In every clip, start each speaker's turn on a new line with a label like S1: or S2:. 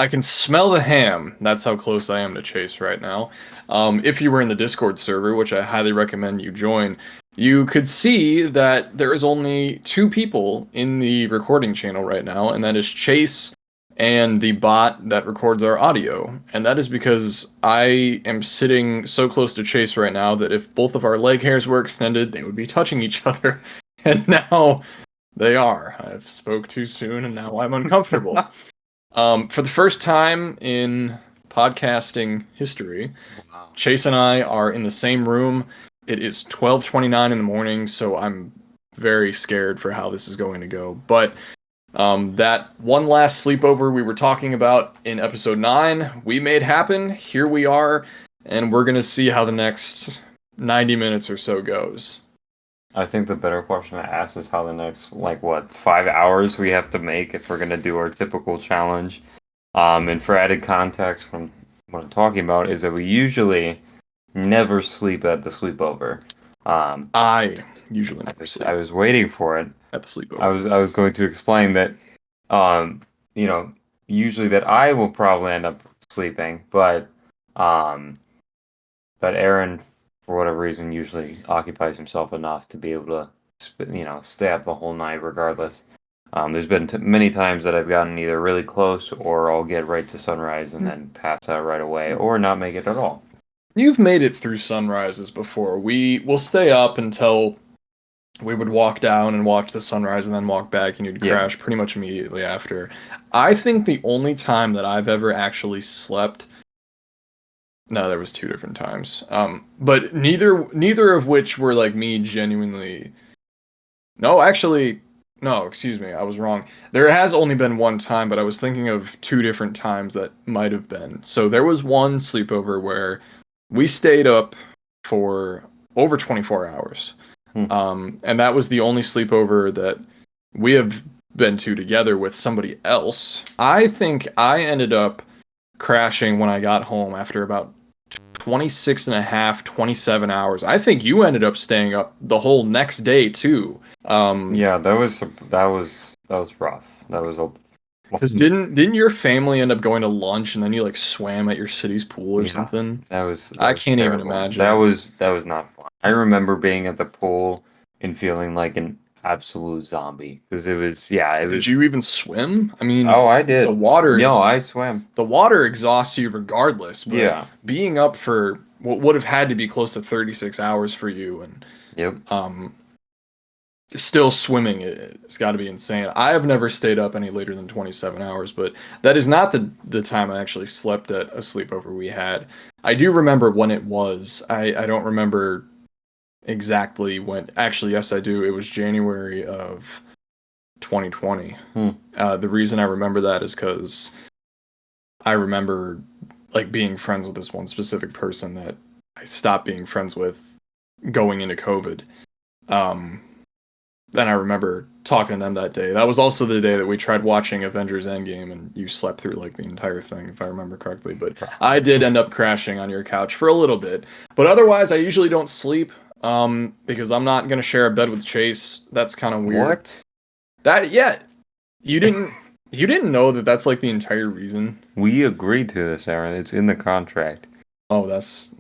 S1: I can smell the ham. That's how close I am to Chase right now. If you were in the Discord server, which I highly recommend you join, you could see that there is only two people in the recording channel right now, and that is Chase and the bot that records our audio. And that is because I am sitting so close to Chase right now that if both of our leg hairs were extended, they would be touching each other. And now they are. I've spoke too soon, and now I'm uncomfortable. For the first time in podcasting history,
S2: Wow.
S1: Chase and I are in the same room. It is 12:29 in the morning, so I'm very scared for how this is going to go. But that one last sleepover we were talking about in episode 9, we made happen. Here we are, and we're going to see how the next 90 minutes or so goes.
S2: I think the better question to ask is how the next, 5 hours we have to make if we're going to do our typical challenge. And for added context from what I'm talking about is that we usually never sleep at the sleepover.
S1: I usually never sleep
S2: I was waiting for it.
S1: at the sleepover.
S2: I was going to explain that, usually that I will probably end up sleeping, but Aaron, for whatever reason, usually occupies himself enough to be able to, stay up the whole night regardless. There's been many times that I've gotten either really close or I'll get right to sunrise and then pass out right away or not make it at all.
S1: You've made it through sunrises before. We will stay up until we would walk down and watch the sunrise and then walk back, and you'd crash pretty much immediately after. I think the only time that I've ever actually slept... No, there was 2 different times. But neither of which were like me genuinely... No, actually... No, excuse me, I was wrong. There has only been one time, but I was thinking of 2 different times that might have been. So there was one sleepover where we stayed up for over 24 hours. And that was the only sleepover that we have been to together with somebody else. I think I ended up crashing when I got home after about 26 and a half, 27 hours. I think you ended up staying up the whole next day too.
S2: Yeah, that was rough. That was a...
S1: Because didn't your family end up going to lunch and then you like swam at your city's pool or something? I can't even imagine.
S2: That was not fun. I remember being at the pool and feeling like an absolute zombie because it was.
S1: Did you even swim? I mean,
S2: oh, I did.
S1: The water.
S2: No, I swam.
S1: The water exhausts you regardless. But
S2: yeah.
S1: Being up for what would have had to be close to 36 hours for you, and still swimming, it's got to be insane. I have never stayed up any later than 27 hours, but that is not the time I actually slept at a sleepover we had. I do remember when it was. I don't remember exactly when. Actually, yes, I do. It was January of 2020. The reason I remember that is because I remember like being friends with this one specific person that I stopped being friends with going into COVID. Then I remember talking to them that day. That was also the day that we tried watching Avengers Endgame, and you slept through like the entire thing, if I remember correctly. But I did end up crashing on your couch for a little bit. But otherwise, I usually don't sleep because I'm not gonna share a bed with Chase. That's kind of weird.
S2: What?
S1: You didn't know that that's like the entire reason.
S2: We agreed to this, Aaron. It's in the contract.
S1: Oh,
S2: it's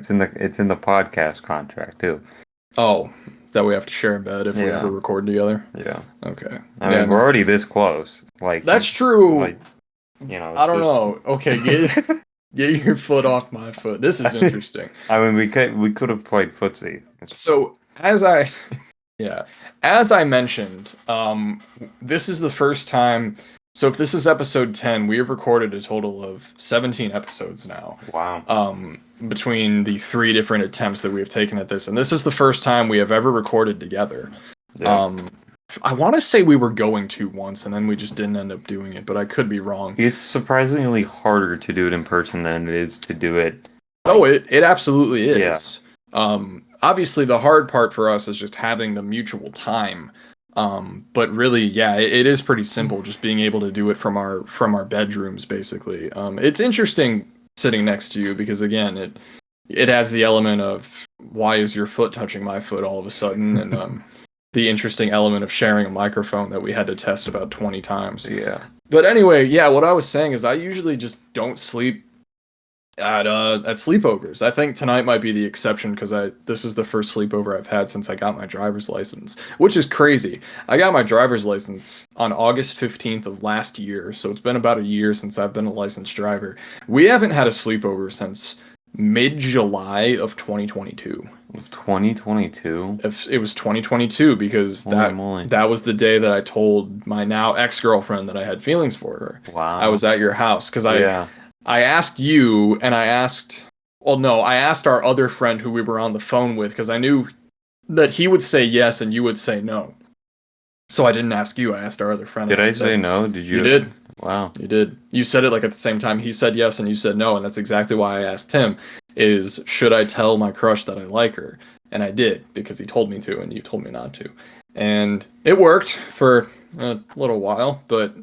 S2: in the podcast contract too.
S1: Oh. That we have to share a bed if we ever record together?
S2: Yeah.
S1: Okay.
S2: I mean, we're already this close. Like
S1: that's true.
S2: Like,
S1: I don't know. Okay, get your foot off my foot. This is interesting.
S2: I mean, we could have played footsie.
S1: So as I mentioned, this is the first time. So if this is episode 10, we have recorded a total of 17 episodes now.
S2: Wow.
S1: Between the 3 different attempts that we have taken at this, and this is the first time we have ever recorded together. Yeah. I want to say we were going to once, and then we just didn't end up doing it, but I could be wrong.
S2: It's surprisingly harder to do it in person than it is to do it.
S1: Oh, it absolutely is. Yeah. Obviously, the hard part for us is just having the mutual time. But really, yeah, it is pretty simple, just being able to do it from our bedrooms, basically. It's interesting sitting next to you because, again, it has the element of why is your foot touching my foot all of a sudden, and the interesting element of sharing a microphone that we had to test about 20 times.
S2: Yeah.
S1: But anyway, yeah, what I was saying is I usually just don't sleep at sleepovers. I think tonight might be the exception because I this is the first sleepover I've had since I got my driver's license, which is crazy. I got my driver's license on August 15th of last year, so it's been about a year since I've been a licensed driver. We haven't had a sleepover since mid-July of 2022.
S2: 2022.
S1: If it was 2022 because
S2: Holy moly!
S1: that was the day that I told my now ex-girlfriend that I had feelings for her. I
S2: Wow.
S1: was at your house because
S2: Yeah.
S1: I asked you and I asked, well, no, I asked our other friend who we were on the phone with because I knew that he would say yes and you would say no. So I didn't ask you. I asked our other friend
S2: Did
S1: and I
S2: I say
S1: said,
S2: no? Did
S1: you
S2: you?
S1: did.
S2: Wow.
S1: You did. You said it like at the same time. He said yes and you said no. And that's exactly why I asked him is should I tell my crush that I like her? And I did because he told me to and you told me not to. And it worked for a little while, but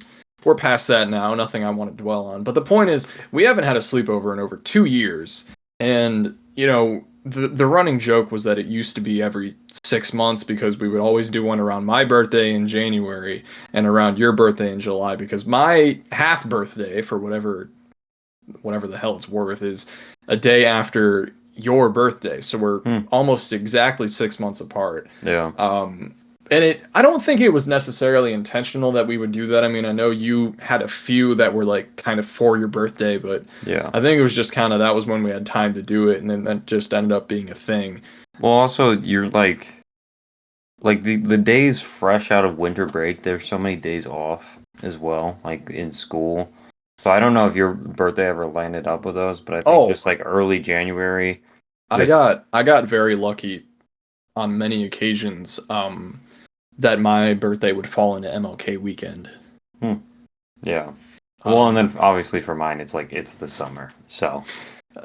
S1: we're past that now. Nothing I want to dwell on. But the point is, we haven't had a sleepover in over 2 years. And, you know, the running joke was that it used to be every 6 months because we would always do one around my birthday in January and around your birthday in July because my half birthday for whatever the hell it's worth is a day after your birthday. So we're
S2: Hmm.
S1: almost exactly 6 months apart.
S2: Yeah.
S1: And I don't think it was necessarily intentional that we would do that. I mean, I know you had a few that were like kind of for your birthday, but
S2: Yeah.
S1: I think it was just kind of that was when we had time to do it, and then that just ended up being a thing.
S2: Well, also you're like the days fresh out of winter break. There's so many days off as well, like in school. So I don't know if your birthday ever landed up with those, but I think
S1: Oh,
S2: just like early January
S1: I
S2: with
S1: got very lucky on many occasions that my birthday would fall into MLK weekend.
S2: hmm, yeah. Well, and
S1: Um,
S2: then obviously for mine, it's like it's the summer. So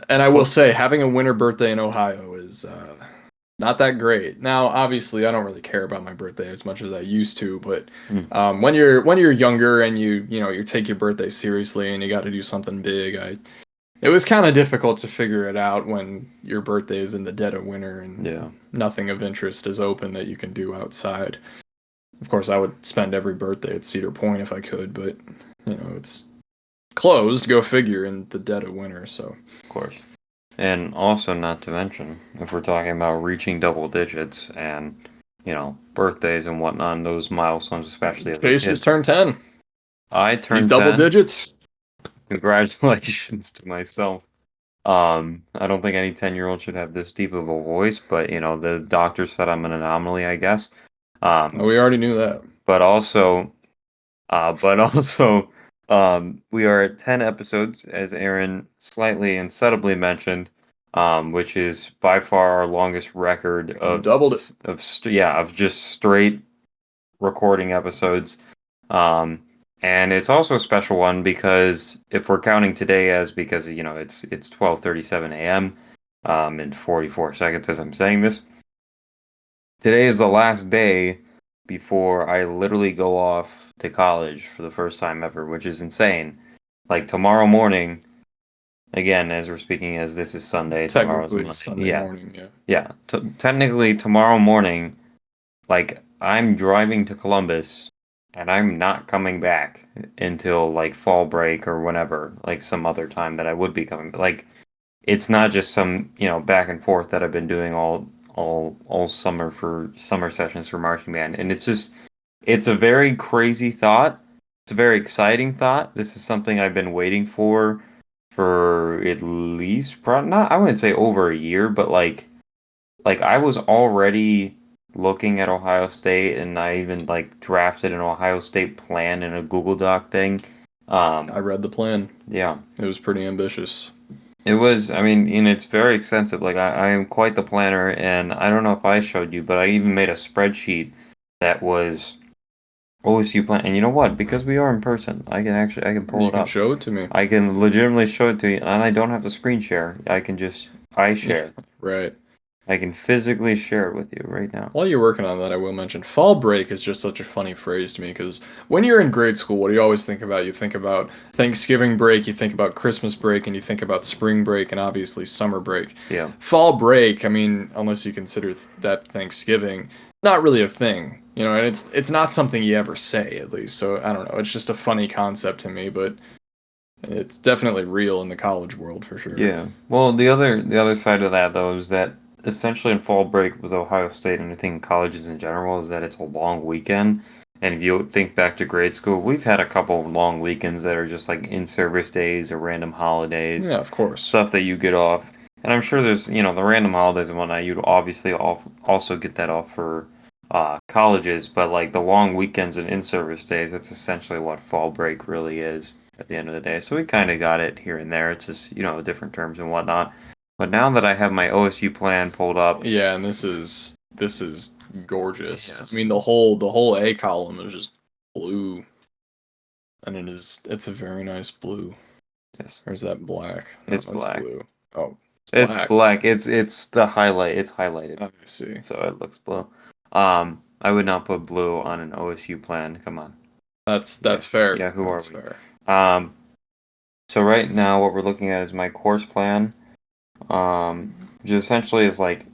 S1: and I will say, having a winter birthday in Ohio is not that great. Now, obviously, I don't really care about my birthday as much as I used to, but
S2: hmm,
S1: when you're younger and you take your birthday seriously and you got to do something big, it was kind of difficult to figure it out when your birthday is in the dead of winter and
S2: yeah,
S1: nothing of interest is open that you can do outside. Of course, I would spend every birthday at Cedar Point if I could, but it's closed. Go figure in the dead of winter. So
S2: of course. And also, not to mention, if we're talking about reaching double digits and, birthdays and whatnot, and those milestones, especially as a
S1: Chase
S2: kid.
S1: just turned 10.
S2: I
S1: He's
S2: turned
S1: double
S2: 10.
S1: digits.
S2: Congratulations to myself. I don't think any 10-year-old should have this deep of a voice, but, the doctor said I'm an anomaly, I guess.
S1: We already knew that.
S2: But also, we are at 10 episodes, as Aaron slightly and subtly mentioned, which is by far our longest record
S1: You doubled it.
S2: of just straight recording episodes. And it's also a special one because if we're counting today as because it's 12:37 a.m. In 44 seconds as I'm saying this. Today is the last day before I literally go off to college for the first time ever, which is insane. Like tomorrow morning, again, as we're speaking, as this is Sunday, tomorrow's
S1: Technically, it's
S2: Monday.
S1: Sunday
S2: Yeah,
S1: morning. Yeah.
S2: yeah. Technically, tomorrow morning, like I'm driving to Columbus, and I'm not coming back until like fall break or whenever, like some other time that I would be coming. Like it's not just some back and forth that I've been doing all summer for summer sessions for marching band, and it's a very crazy thought. It's a very exciting thought. This is something I've been waiting for at least not I wouldn't say over a year, but like I was already looking at Ohio State, and I even like drafted an Ohio State plan in a Google Doc thing.
S1: I read the plan.
S2: Yeah,
S1: It was pretty ambitious.
S2: it was. I mean, and it's very extensive. Like I am quite the planner, and I don't know if I showed you, but I even made a spreadsheet that was OSU plan. And you know what? Because we are in person, I can pull
S1: You
S2: it
S1: can
S2: up.
S1: show it to me.
S2: I can legitimately show it to you, and I don't have to screen share. I
S1: Yeah,
S2: share.
S1: right.
S2: I can physically share it with you right now.
S1: While you're working on that, I will mention fall break is just such a funny phrase to me because when you're in grade school, what do you always think about? You think about Thanksgiving break, you think about Christmas break, and you think about spring break and obviously summer break.
S2: Yeah.
S1: Fall break, I mean, unless you consider that Thanksgiving, not really a thing. You know, and it's not something you ever say, at least. So I don't know. It's just a funny concept to me, but it's definitely real in the college world for sure.
S2: Yeah. Well, the other side of that though is that essentially in fall break with Ohio State and I think colleges in general is that it's a long weekend. And if you think back to grade school, we've had a couple of long weekends that are just like in-service days or random holidays,
S1: Yeah, of course.
S2: stuff that you get off. And I'm sure there's, the random holidays and whatnot, you'd obviously also get that off for colleges, but like the long weekends and in-service days, that's essentially what fall break really is at the end of the day. So we kind of got it here and there. It's just, different terms and whatnot. But now that I have my OSU plan pulled up,
S1: Yeah, and this is gorgeous. I
S2: yes,
S1: mean, the whole A column is just blue, and it's a very nice blue.
S2: yes,
S1: Or is that black? No,
S2: it's
S1: that's
S2: black.
S1: blue. Oh, it's
S2: It's
S1: black.
S2: black. It's the highlight. It's highlighted,
S1: I see.
S2: so it looks blue. I would not put blue on an OSU plan. Come on. Yeah,
S1: That's fair.
S2: yeah. Who are
S1: That's
S2: we?
S1: fair.
S2: Um, so right now what we're looking at is my course plan. Which essentially is like,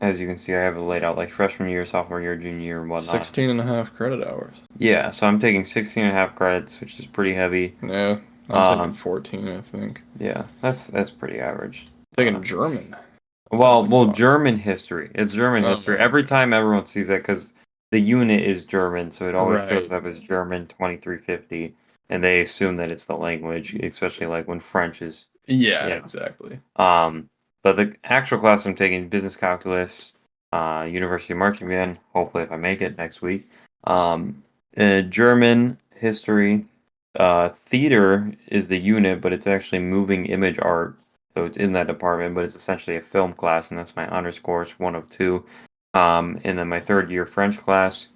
S2: as you can see, I have it laid out like freshman year, sophomore year, junior year, and whatnot.
S1: 16 and a half credit hours.
S2: Yeah, so I'm taking 16 and a half credits, which is pretty heavy.
S1: Yeah, I'm taking
S2: Um,
S1: 14, I think.
S2: yeah, that's pretty average.
S1: Taking German. Sounds
S2: Well,
S1: like
S2: well,
S1: fun.
S2: German history. It's German history.
S1: Oh,
S2: Every time everyone sees that, because the unit is German, so it always shows
S1: right.
S2: up as German 2350, and they assume that it's the language, especially like when French is,
S1: Yeah,
S2: you
S1: exactly.
S2: know. But the actual class I'm taking is business calculus, University Marching Band. Hopefully, if I make it next week. Um, German history. Theater is the unit, but it's actually moving image art. So it's in that department, but it's essentially a film class, and that's my honors course, one of two. And then my third year French class,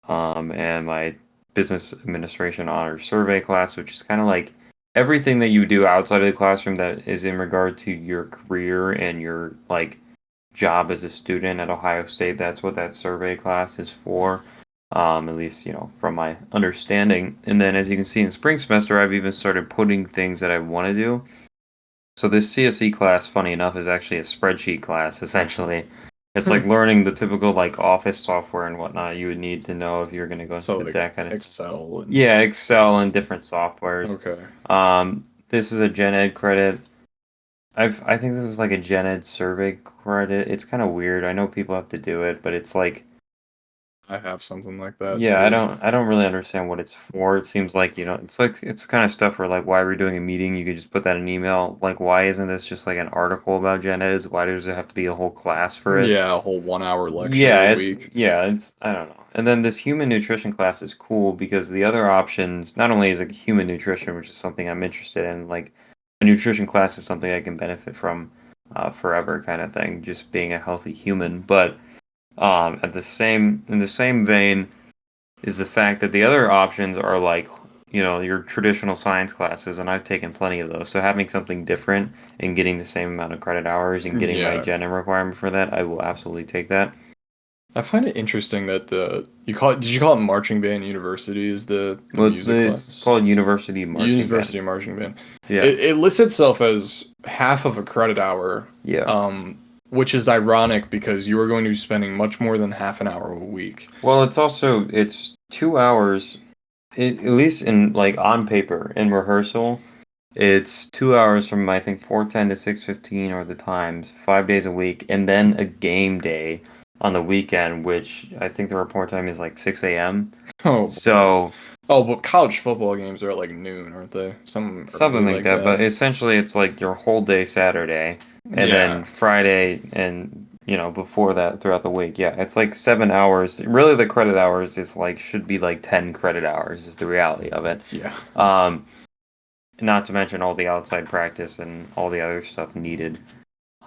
S2: and my business administration honors survey class, which is kind of like everything that you do outside of the classroom that is in regard to your career and your like job as a student at Ohio State. That's what that survey class is for. At least, from my understanding. And then as you can see in spring semester, I've even started putting things that I want to do. So this CSE class, funny enough, is actually a spreadsheet class, essentially. It's like learning the typical like office software and whatnot you would need to know if you're going to go
S1: So
S2: into
S1: like
S2: that kind of stuff.
S1: Excel and
S2: Yeah, Excel and different softwares.
S1: okay.
S2: This is a gen ed credit. I think this is like a gen ed survey credit. It's kind of weird. I know people have to do it, but it's like,
S1: I have something like that
S2: yeah, I
S1: too.
S2: don't I don't really understand what it's for. It seems like, it's like it's kind of stuff where like why are we doing a meeting? You could just put that in an email. Like why isn't this just like an article about gen eds? Why does it have to be a whole class for it?
S1: Yeah, a whole 1 hour lecture a
S2: Yeah,
S1: week.
S2: it's I don't know. And then this human nutrition class is cool because the other options, not only is it human nutrition, which is something I'm interested in, like a nutrition class is something I can benefit from forever kind of thing, just being a healthy human. But at the same in the same vein is the fact that the other options are like, your traditional science classes, and I've taken plenty of those. So having something different and getting the same amount of credit hours and getting my
S1: Yeah.
S2: gen ed requirement for that, I will absolutely take that.
S1: I find it interesting that did you call it marching band university is the
S2: Well,
S1: music
S2: it's
S1: class?
S2: called University Marching Band.
S1: University marching band.
S2: Yeah,
S1: It lists itself as half of a credit hour,
S2: yeah.
S1: um, which is ironic because you are going to be spending much more than half an hour a week.
S2: Well, it's 2 hours, at least in like on paper in rehearsal. It's 2 hours from I think 4:10 to 6:15 are the times, 5 days a week, and then a game day on the weekend, which I think the report time is like 6 a.m.
S1: Oh boy.
S2: So
S1: Oh, but college football games are at like noon, aren't they? Some early
S2: something like
S1: like
S2: that.
S1: that.
S2: But essentially, it's like your whole day Saturday, and then
S1: Yeah.
S2: Friday, and before that throughout the week. Yeah, it's like 7 hours. Really, the credit hours is like should be like 10 credit hours is the reality of it.
S1: Yeah.
S2: Um, Not to mention all the outside practice and all the other stuff needed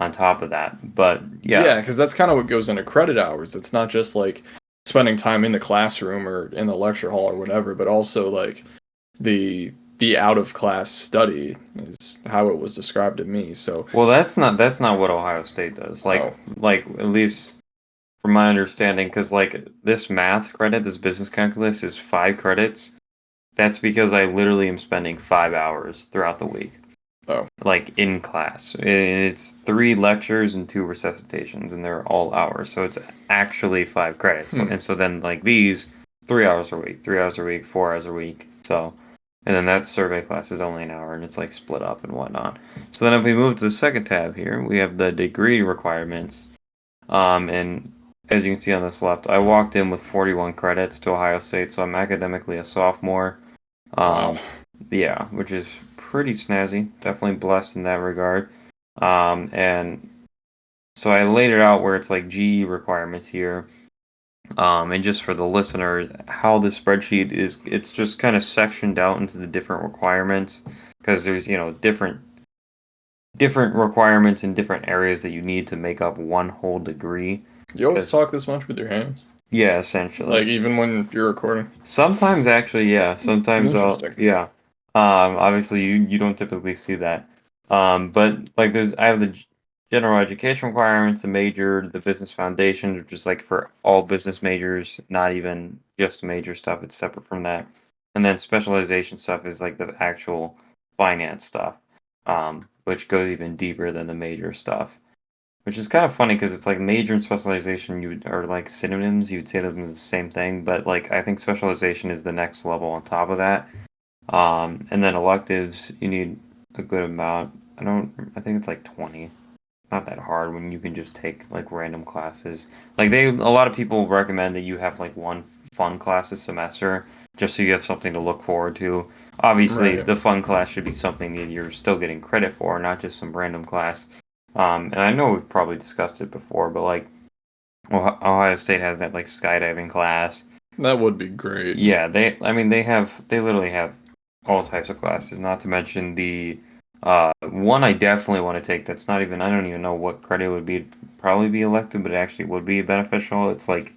S2: on top of that. But yeah,
S1: Yeah, because that's kind of what goes into credit hours. It's not just like spending time in the classroom or in the lecture hall or whatever, but also like the out of class study is how it was described to me. So,
S2: well, that's not what Ohio State does.
S1: oh,
S2: Like at least from my understanding, because like this math credit, this business calculus is 5 credits. That's because I literally am spending 5 hours throughout the week.
S1: Oh,
S2: like in class. It's 3 lectures and 2 resuscitations, and they're all hours. So it's actually 5 credits.
S1: hmm.
S2: And so then like these 3 hours a week, 3 hours a week, 4 hours a week. So and then that survey class is only an hour and it's like split up and whatnot. So then if we move to the second tab here, we have the degree requirements. And as you can see on this left, I walked in with 41 credits to Ohio State, so I'm academically a sophomore.
S1: Wow.
S2: Um, yeah, which is pretty snazzy. Definitely blessed in that regard. And so I laid it out where it's like GE requirements here. And just for the listener, how the spreadsheet is, it's just kind of sectioned out into the different requirements because there's, different requirements in different areas that you need to make up one whole degree.
S1: You always
S2: Because,
S1: talk this much with your hands?
S2: yeah, essentially.
S1: Like, even when you're recording?
S2: Sometimes actually, yeah. Sometimes
S1: Interesting.
S2: yeah. Obviously you don't typically see that. But like I have the general education requirements, the major, the business foundations, which is like for all business majors, not even just major stuff. It's separate from that. And then specialization stuff is like the actual finance stuff, which goes even deeper than the major stuff. Which is kind of funny because it's like major and specialization are like synonyms. You would say them the same thing, but like I think specialization is the next level on top of that. And then electives, you need a good amount. I think it's like 20. Not that hard when you can just take like random classes. Like a lot of people recommend that you have like one fun class a semester just so you have something to look forward to. Obviously,
S1: Right.
S2: the fun class should be something that you're still getting credit for, not just some random class. And I know we've probably discussed it before, but like Ohio State has that like skydiving class.
S1: That would be great.
S2: Yeah, I mean, they literally have all types of classes, not to mention the one I definitely want to take that's not even, I don't even know what credit would be, probably be elective, but it actually would be beneficial. It's like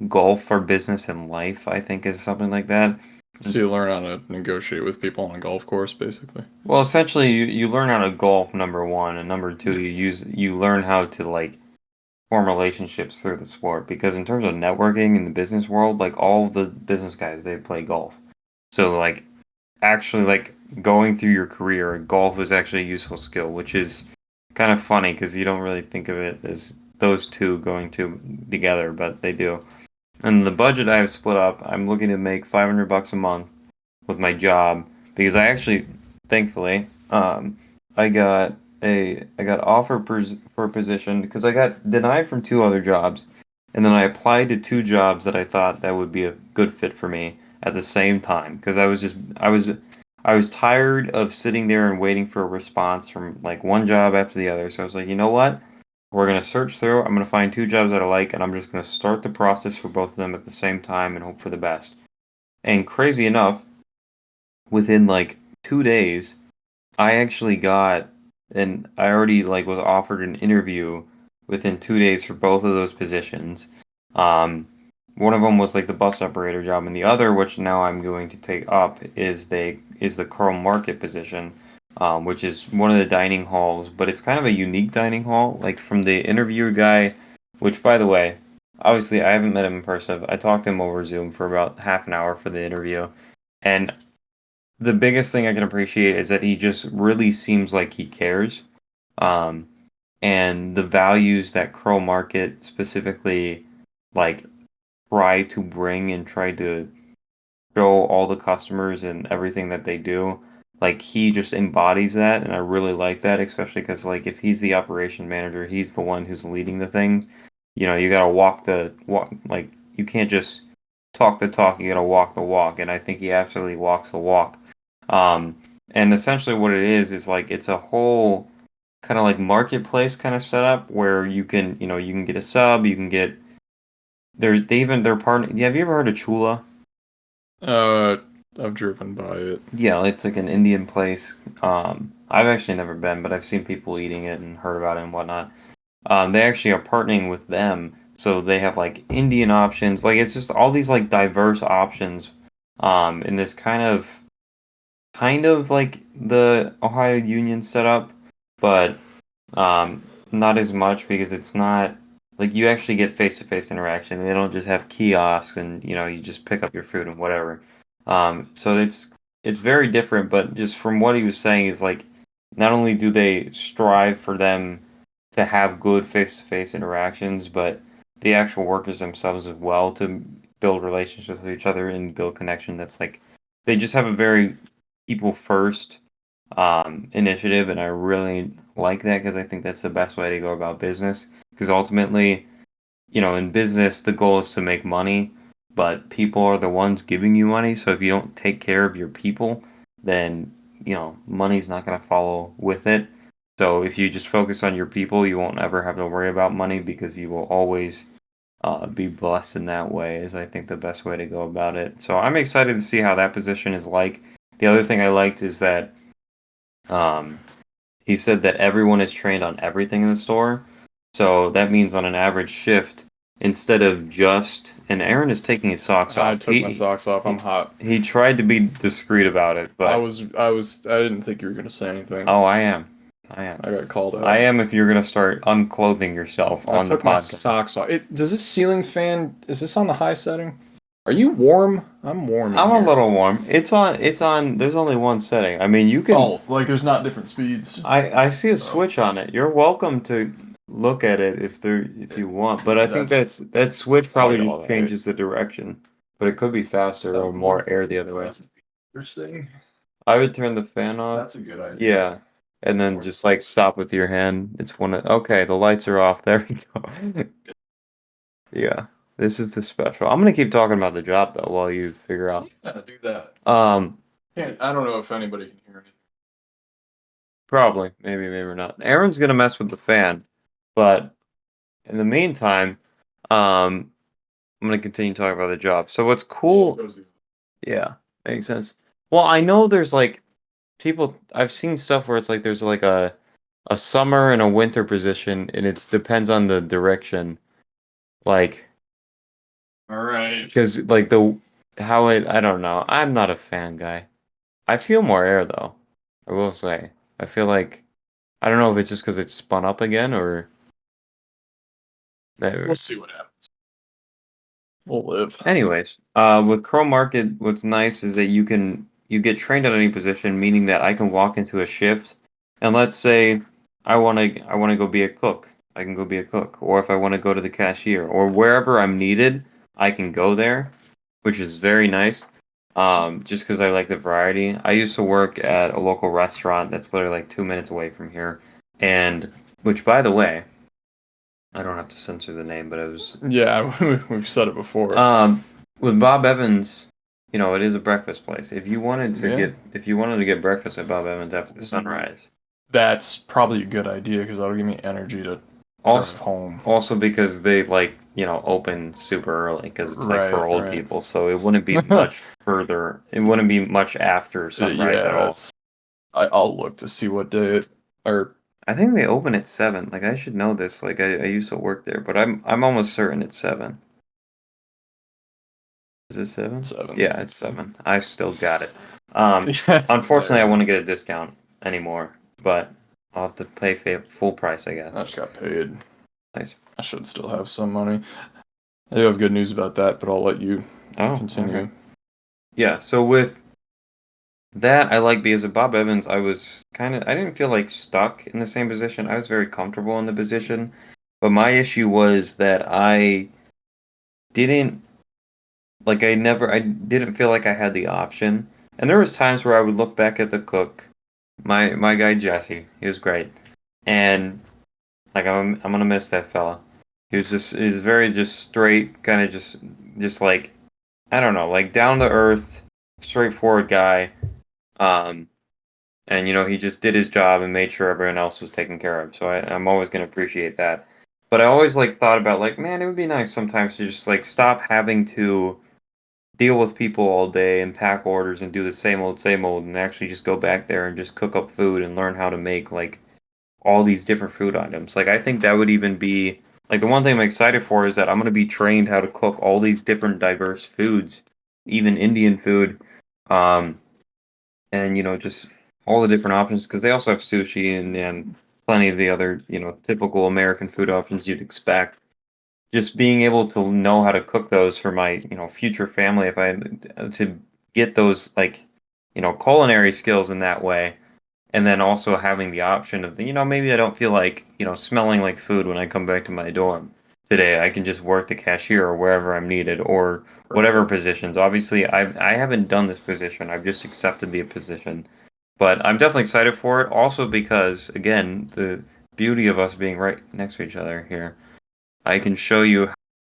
S2: golf for business and life, I think is something like that.
S1: So you learn how to negotiate with people on a golf course, basically.
S2: Well, essentially you learn how to golf, number one, and number two, you learn how to like form relationships through the sport because in terms of networking in the business world, like all the business guys, they play golf. So like actually like going through your career, golf is actually a useful skill, which is kind of funny because you don't really think of it as those two going together, but they do. And the budget I have split up, I'm looking to make $500 a month with my job because I actually, thankfully, I got I got offered for a position because I got denied from 2 other jobs, and then I applied to 2 jobs that I thought that would be a good fit for me at the same time because I was tired of sitting there and waiting for a response from like one job after the other. So I was like, you know what? We're gonna search through. I'm gonna find 2 jobs that I like, and I'm just gonna start the process for both of them at the same time and hope for the best. And crazy enough, within like 2 days, I actually got and I already like was offered an interview within 2 days for both of those positions. Um, one of them was like the bus operator job, and the other, which now I'm going to take up, is the Carl Market position, which is one of the dining halls, but it's kind of a unique dining hall. Like from the interviewer guy, which by the way, obviously I haven't met him in person. I talked to him over Zoom for about half an hour for the interview, and the biggest thing I can appreciate is that he just really seems like he cares. Um, and the values that Curl Market specifically like try to bring and try to show all the customers and everything that they do, like he just embodies that, and I really like that, especially because like if he's the operation manager, he's the one who's leading the thing. You gotta walk the walk, like you can't just talk the talk, you gotta walk the walk, and I think he absolutely walks the walk. Um, and essentially what it is like it's a whole kind of like marketplace kind of setup where you can get a sub, you can get they're part. Yeah, have you ever heard of Chula?
S1: Uh, I've driven by it.
S2: Yeah, it's like an Indian place. I've actually never been, but I've seen people eating it and heard about it and whatnot. They actually are partnering with them, so they have like Indian options. Like it's just all these like diverse options. In this kind of like the Ohio Union setup, but um, not as much because it's not like you actually get face-to-face interaction. They don't just have kiosks and you just pick up your food and whatever. So it's very different, but just from what he was saying is like not only do they strive for them to have good face-to-face interactions, but the actual workers themselves as well to build relationships with each other and build connection. That's like they just have a very people first initiative, and I really like that because I think that's the best way to go about business. Because ultimately, in business, the goal is to make money, but people are the ones giving you money. So if you don't take care of your people, then, money's not going to follow with it. So if you just focus on your people, you won't ever have to worry about money because you will always be blessed in that way, is I think the best way to go about it. So I'm excited to see how that position is like. The other thing I liked is that um, he said that everyone is trained on everything in the store. So that means on an average shift, instead of just, and Aaron is taking his socks
S1: I
S2: off.
S1: took my socks off. I'm
S2: He,
S1: hot.
S2: he tried to be discreet about it, but
S1: I didn't think you were gonna say anything.
S2: oh, I am. I am.
S1: I got called
S2: I
S1: out.
S2: am if you're gonna start unclothing yourself
S1: I
S2: on the
S1: took my
S2: podcast.
S1: socks off. Does this ceiling fan, is this on the high setting? Are you warm? I'm warm in
S2: I'm a
S1: here.
S2: little warm. It's on there's only one setting. I mean, you can
S1: Oh, like there's not different speeds.
S2: I see a
S1: Oh,
S2: switch on it. You're welcome to look at it if you want, but I think
S1: that's
S2: that switch probably
S1: probably
S2: just
S1: all right.
S2: changes the direction. But it could be faster or
S1: Oh,
S2: more air the other way.
S1: interesting.
S2: I would turn the fan off.
S1: That's a good idea.
S2: Yeah. And then just like stop with your hand. It's one of okay, the lights are off. There we go. Yeah. This is the special. I'm gonna keep talking about the job though while you figure out.
S1: Yeah, do that.
S2: Um,
S1: I don't know if anybody can hear me.
S2: Probably. Maybe not. Aaron's gonna mess with the fan, but in the meantime, um, I'm gonna continue talking about the job. So what's cool? Yeah, makes sense. Well, I know there's like people. I've seen stuff where it's like there's like a summer and a winter position, and it depends on the direction. Like,
S1: All right.
S2: because like the how it. I don't know. I'm not a fan guy. I feel more air though. I will say. I feel like I don't know if it's just because it's spun up again or.
S1: We'll see what happens. We'll live.
S2: Anyways, with Chrome Market, what's nice is that you get trained at any position, meaning that I can walk into a shift, and let's say I want to go be a cook. I can go be a cook, or if I want to go to the cashier, or wherever I'm needed, I can go there, which is very nice. Just because I like the variety. I used to work at a local restaurant that's literally like 2 minutes away from here, and which, by the way, I don't have to censor the name, but it was
S1: Yeah, we've said it before.
S2: with Bob Evans, it is a breakfast place.
S1: Yeah.
S2: If you wanted to get breakfast at Bob Evans after the sunrise,
S1: That's probably a good idea because that'll give me energy to drive
S2: also
S1: home.
S2: also because they like open super early because it's like for
S1: Right,
S2: old
S1: right.
S2: people, so it wouldn't be much further. It wouldn't be much after sunrise
S1: Yeah,
S2: at all.
S1: I'll look to see what day it, or
S2: I think they open at 7. Like I should know this. Like I used to work there, but I'm almost certain it's 7. Is it 7?
S1: 7.
S2: Yeah, it's 7. I still got it.
S1: Yeah.
S2: Unfortunately, I
S1: There.
S2: want to get a discount anymore, but I'll have to pay full price, I guess.
S1: I just got paid.
S2: Nice.
S1: I should still have some money. I do have good news about that, but I'll let you
S2: Oh, okay.
S1: continue.
S2: Yeah, so with that, I like because of Bob Evans, I didn't feel like stuck in the same position. I was very comfortable in the position, but my issue was that didn't, I didn't feel like I had the option. And there was times where I would look back at the cook, my guy Jesse, he was great. And like I'm gonna miss that fella. He's very just straight, kind of just like I don't know, like down to earth, straightforward guy. Um, and he just did his job and made sure everyone else was taken care of. So I'm always gonna appreciate that. But I always like thought about like, man, it would be nice sometimes to just like stop having to deal with people all day and pack orders and do the same old, and actually just go back there and just cook up food and learn how to make like all these different food items. Like I think that would even be like the one thing I'm excited for is that I'm gonna be trained how to cook all these different diverse foods, even Indian food, um, and just all the different options because they also have sushi and plenty of the other typical American food options you'd expect. Just being able to know how to cook those for my future family if I to get those like culinary skills in that way And then also having the option of, maybe I don't feel like, smelling like food when I come back to my dorm today. I can just work the cashier or wherever I'm needed or whatever
S1: Right.
S2: positions. Obviously, I haven't done this position. I've just accepted the position. But I'm definitely excited for it. Also because, again, the beauty of us being right next to each other here, I can show you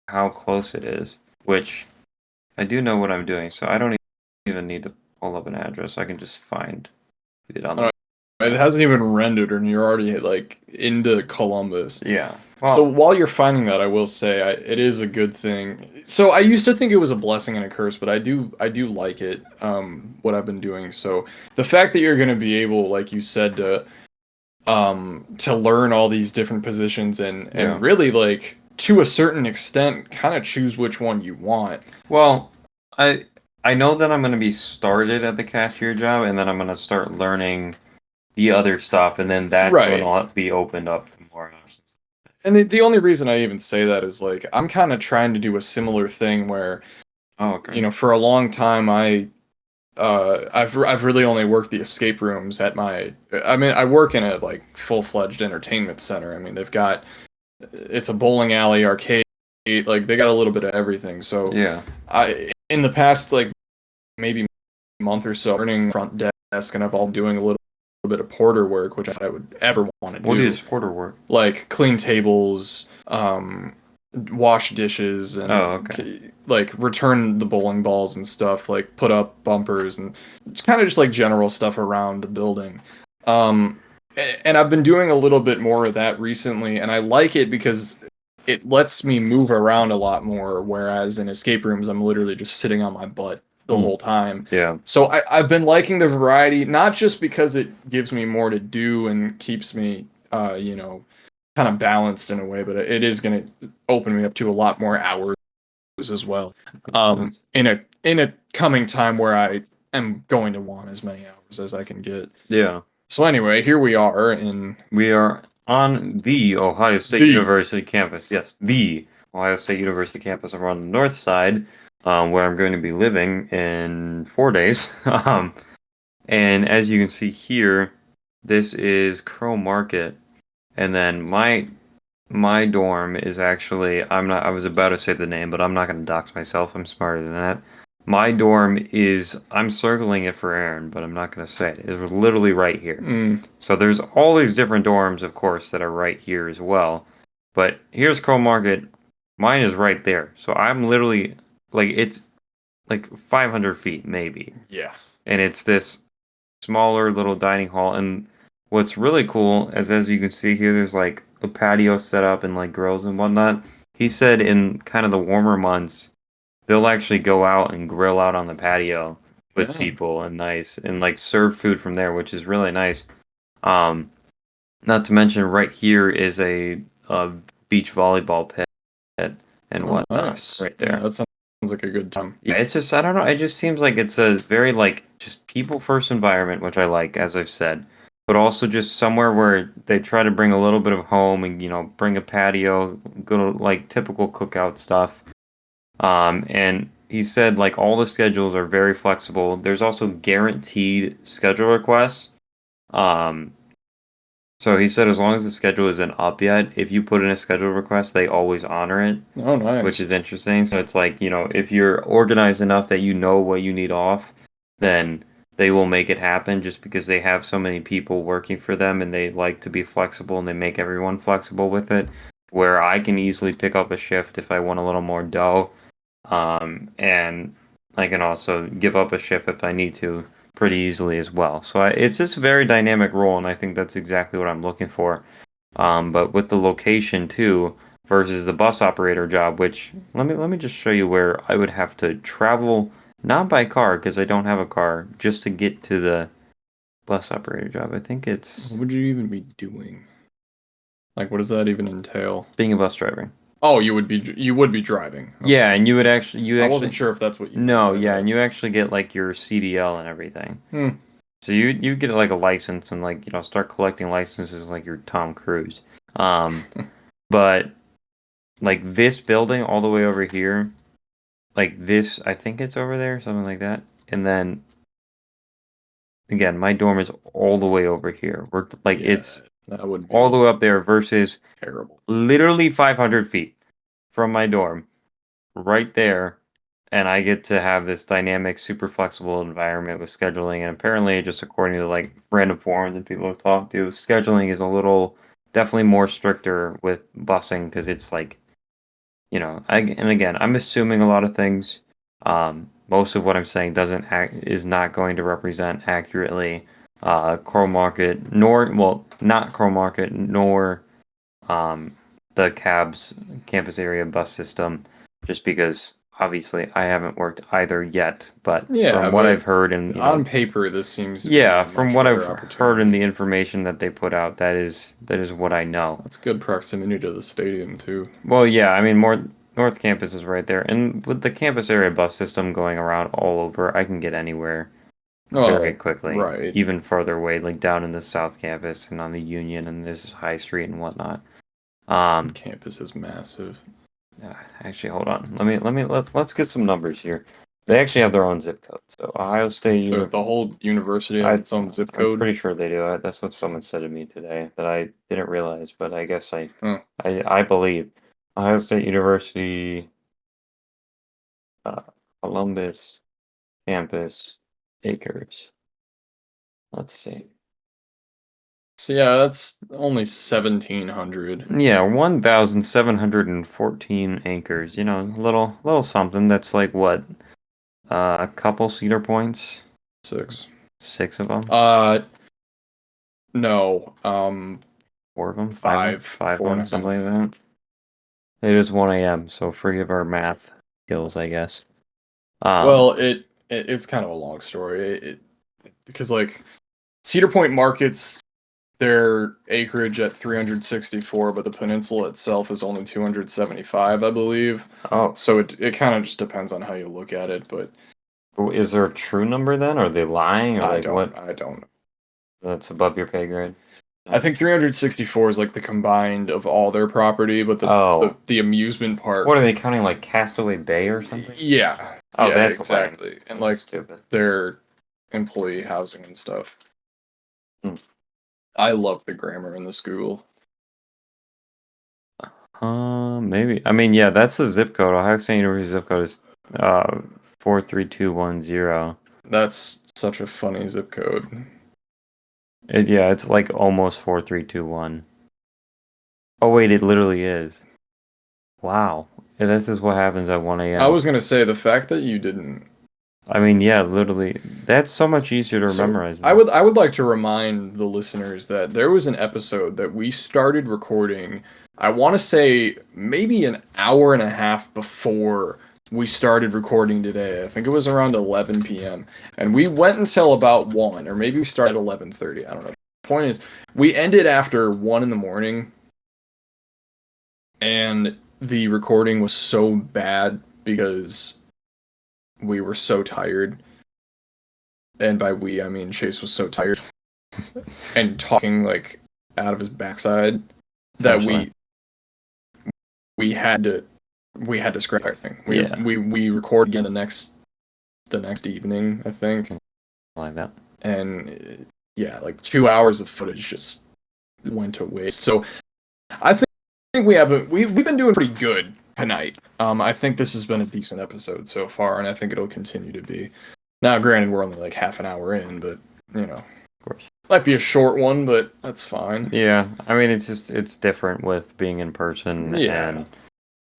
S2: how close it is, which I do know what I'm doing, so I don't even need to pull up an address. I can just find it on
S1: I
S2: the
S1: don't know, it
S2: map.
S1: hasn't even rendered, and you're already like into Columbus.
S2: Yeah.
S1: So
S2: Well,
S1: while you're finding that, I will say it is a good thing. So I used to think it was a blessing and a curse, but I do like it. What I've been doing. So the fact that you're going to be able, like you said, to learn all these different positions and
S2: yeah.
S1: really like to a certain extent, kind of choose which one you want.
S2: Well, I I know that I'm going to be started at the cashier job, and then I'm going to start learning the other stuff, and then that's when
S1: Right.
S2: I'll be opened up to more options.
S1: And the only reason I even say that is like I'm kind of trying to do a similar thing where,
S2: Oh, okay.
S1: for a long time I've really only worked the escape rooms at my. I mean, I work in a like full-fledged entertainment center. I mean, it's a bowling alley, arcade, like they got a little bit of everything. So,
S2: Yeah.
S1: I in the past like maybe month or so, earning front desk, and I've all doing a little bit of porter work, which I would ever want to
S2: What
S1: do,
S2: is porter work?
S1: like clean tables, wash dishes,
S2: Oh, okay.
S1: and like return the bowling balls and stuff, like put up bumpers and it's kind of just like general stuff around the building. Um, and I've been doing a little bit more of that recently, and I like it because it lets me move around a lot more. Whereas in escape rooms, I'm literally just sitting on my butt the
S2: Hmm.
S1: whole time.
S2: Yeah.
S1: So I've been liking the variety, not just because it gives me more to do and keeps me, kind of balanced in a way, but it is going to open me up to a lot more hours as well.
S2: Makes sense.
S1: In a coming time where I am going to want as many hours as I can get.
S2: Yeah.
S1: So anyway, here we are in
S2: We are on the Ohio State
S1: the
S2: University campus. Yes, the Ohio State University campus. I'm on the north side, where I'm going to be living in 4 days. And as you can see here, this is Crow Market, and then my dorm is actually, I'm not, I was about to say the name, but I'm not going to dox myself. I'm smarter than that. My dorm is, I'm circling it for Aaron, but I'm not going to say it. It's literally right here.
S1: mm,
S2: So there's all these different dorms, of course, that are right here as well. But here's Crow Market. Mine is right there. So I'm literally, like, it's like 500 feet maybe.
S1: yeah.
S2: And it's this smaller little dining hall. And what's really cool is, as you can see here, there's like a patio set up and like grills and whatnot. He said in kind of the warmer months, they'll actually go out and grill out on the patio with
S1: Yeah.
S2: people and nice and like serve food from there, which is really nice. Um, Not to mention, right here is a beach volleyball pit and
S1: Oh,
S2: whatnot,
S1: nice.
S2: right
S1: Yeah,
S2: there.
S1: that sounds like a good time.
S2: Yeah, it's just, I don't know, it just seems like it's a very like just people first environment, which I like, as I've said, but also just somewhere where they try to bring a little bit of home and bring a patio, go to like typical cookout stuff. And he said like all the schedules are very flexible. There's also guaranteed schedule requests. Um, So he said as long as the schedule isn't up yet, if you put in a schedule request, they always honor it,
S1: Oh,
S2: which
S1: nice.
S2: is interesting. So it's like, if you're organized enough that you know what you need off, then they will make it happen just because they have so many people working for them and they like to be flexible and they make everyone flexible with it. Where I can easily pick up a shift if I want a little more dough. And I can also give up a shift if I need to pretty easily as well. So it's just a very dynamic role, and I think that's exactly what I'm looking for. But with the location too, versus the bus operator job, which let me just show you where I would have to travel, not by car because I don't have a car, just to get to the bus operator job. I think it's
S1: What would you even be doing? Like, what does that even entail?
S2: being a bus driver.
S1: Oh, you would be driving.
S2: Yeah,
S1: Okay.
S2: and you
S1: I wasn't
S2: actually
S1: sure if that's what you meant
S2: no,
S1: by
S2: yeah,
S1: that.
S2: and you actually get like your CDL and everything.
S1: Hmm.
S2: So you get like a license and like start collecting licenses like you're Tom Cruise. Um, but like this building all the way over here, like this, I think it's over there, something like that. And then again, my dorm is all the way over here. We're like
S1: Yeah,
S2: it's
S1: that would
S2: all the
S1: be
S2: way up there versus
S1: terrible.
S2: literally 500 feet from my dorm, right there, and I get to have this dynamic, super flexible environment with scheduling. And apparently, just according to like random forums and people I've talked to, scheduling is a little definitely more stricter with busing because it's like, and again, I'm assuming a lot of things. Most of what I'm saying doesn't is not going to represent accurately Coral Market, nor well, not Coral Market, nor um, the cabs campus area bus system, just because obviously I haven't worked either yet. But
S1: Yeah,
S2: from what
S1: but
S2: I've heard, and
S1: on paper, this seems to be
S2: yeah,
S1: a
S2: from
S1: much
S2: what I've
S1: better
S2: heard in
S1: opportunity.
S2: the information that they put out, that is what I know.
S1: That's good proximity to the stadium too.
S2: Well, yeah, I mean, more North Campus is right there, and with the campus area bus system going around all over, I can get anywhere very
S1: Oh,
S2: quickly,
S1: right.
S2: even further away, like down in the South Campus and on the Union and this High Street and whatnot. Um,
S1: Campus is massive.
S2: actually, hold on. Let's get some numbers here. They actually have their own zip code. So Ohio State
S1: The whole university has
S2: I
S1: its own zip
S2: I'm
S1: code.
S2: pretty sure they do. That's what someone said to me today that I didn't realize, but I guess
S1: Huh.
S2: I believe Ohio State University, uh, Columbus campus acres. Let's see.
S1: So yeah, that's only 1,700.
S2: Yeah, 1,714 acres. A little something. That's like what? A couple Cedar Points,
S1: 6.
S2: 6 of them,
S1: Uh, no.
S2: 4 of them, 5 of them,
S1: 5.
S2: 5 of them,
S1: 4.5.
S2: something like that. It is 1 a.m., so forgive our math skills, I guess. Um,
S1: Well, it's kind of a long story. Because like Cedar Point markets their acreage at 364, but the peninsula itself is only 275, I believe.
S2: oh,
S1: So it kind of just depends on how you look at it, but
S2: is there a true number then? Are they lying, or like what?
S1: I don't.
S2: That's above your pay grade?
S1: I think 364 is like the combined of all their property, but
S2: Oh,
S1: the amusement
S2: what
S1: park,
S2: are they counting, like Castaway Bay or something?
S1: yeah,
S2: Oh,
S1: yeah,
S2: that's lame.
S1: exactly, and
S2: That's
S1: like
S2: stupid.
S1: their employee housing and stuff.
S2: Hmm.
S1: I love the grammar in the school.
S2: Maybe. I mean, yeah, that's the zip code. Ohio State University zip code is 43210.
S1: That's such a funny zip code.
S2: Yeah, it's like almost 4321. Oh wait, it literally is. Wow. Yeah, this is what happens at 1
S1: I
S2: a.m.
S1: was gonna say the fact that you didn't.
S2: I mean, yeah, literally. That's so much easier to
S1: So
S2: memorize than.
S1: I would like to remind the listeners that there was an episode that we started recording. I want to say maybe an hour and a half before we started recording today. I think it was around 11 p.m. and we went until about 1, or maybe we started at 11:30. I don't know. The point is, we ended after 1 in the morning, and the recording was so bad because we were so tired. And by we, I mean Chase was so tired and talking like out of his backside that
S2: Essentially.
S1: we had to we had to scrap everything.
S2: Yeah,
S1: We recorded again the next evening, I think,
S2: like that.
S1: and yeah, like 2 hours of footage just went to waste. So I think we've been doing pretty good tonight. I think this has been a decent episode so far, and I think it'll continue to be. Now, granted, we're only like half an hour in, but you know,
S2: Of course.
S1: might be a short one, but that's fine.
S2: Yeah, I mean, it's different with being in person
S1: Yeah.
S2: and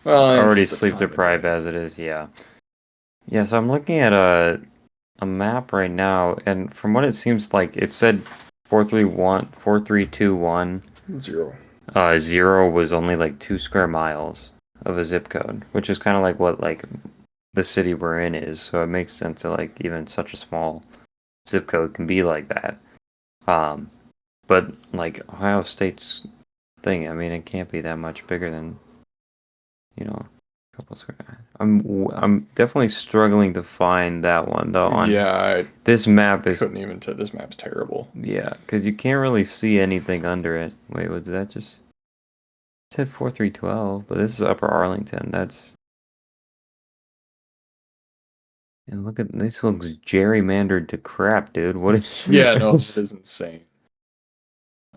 S1: Well, and
S2: already
S1: just the
S2: sleep
S1: time of
S2: deprived
S1: day.
S2: as it is. Yeah. Yeah, so I'm looking at a map right now, and from what it seems like, it said 4321.
S1: 0.
S2: 0 was only like 2 square miles of a zip code, which is kind of like what like the city we're in is. So it makes sense that like even such a small zip code can be like that. Um, but like Ohio State's thing, I mean, it can't be that much bigger than a couple square. I'm definitely struggling to find that one though. On
S1: Yeah, I
S2: this map is
S1: couldn't even tell. This map's terrible.
S2: yeah, because you can't really see anything under it. Wait, what did that just? It said 4312, but this is Upper Arlington. That's And look at this, looks gerrymandered to crap, dude. What is?
S1: Yeah, no, it is insane.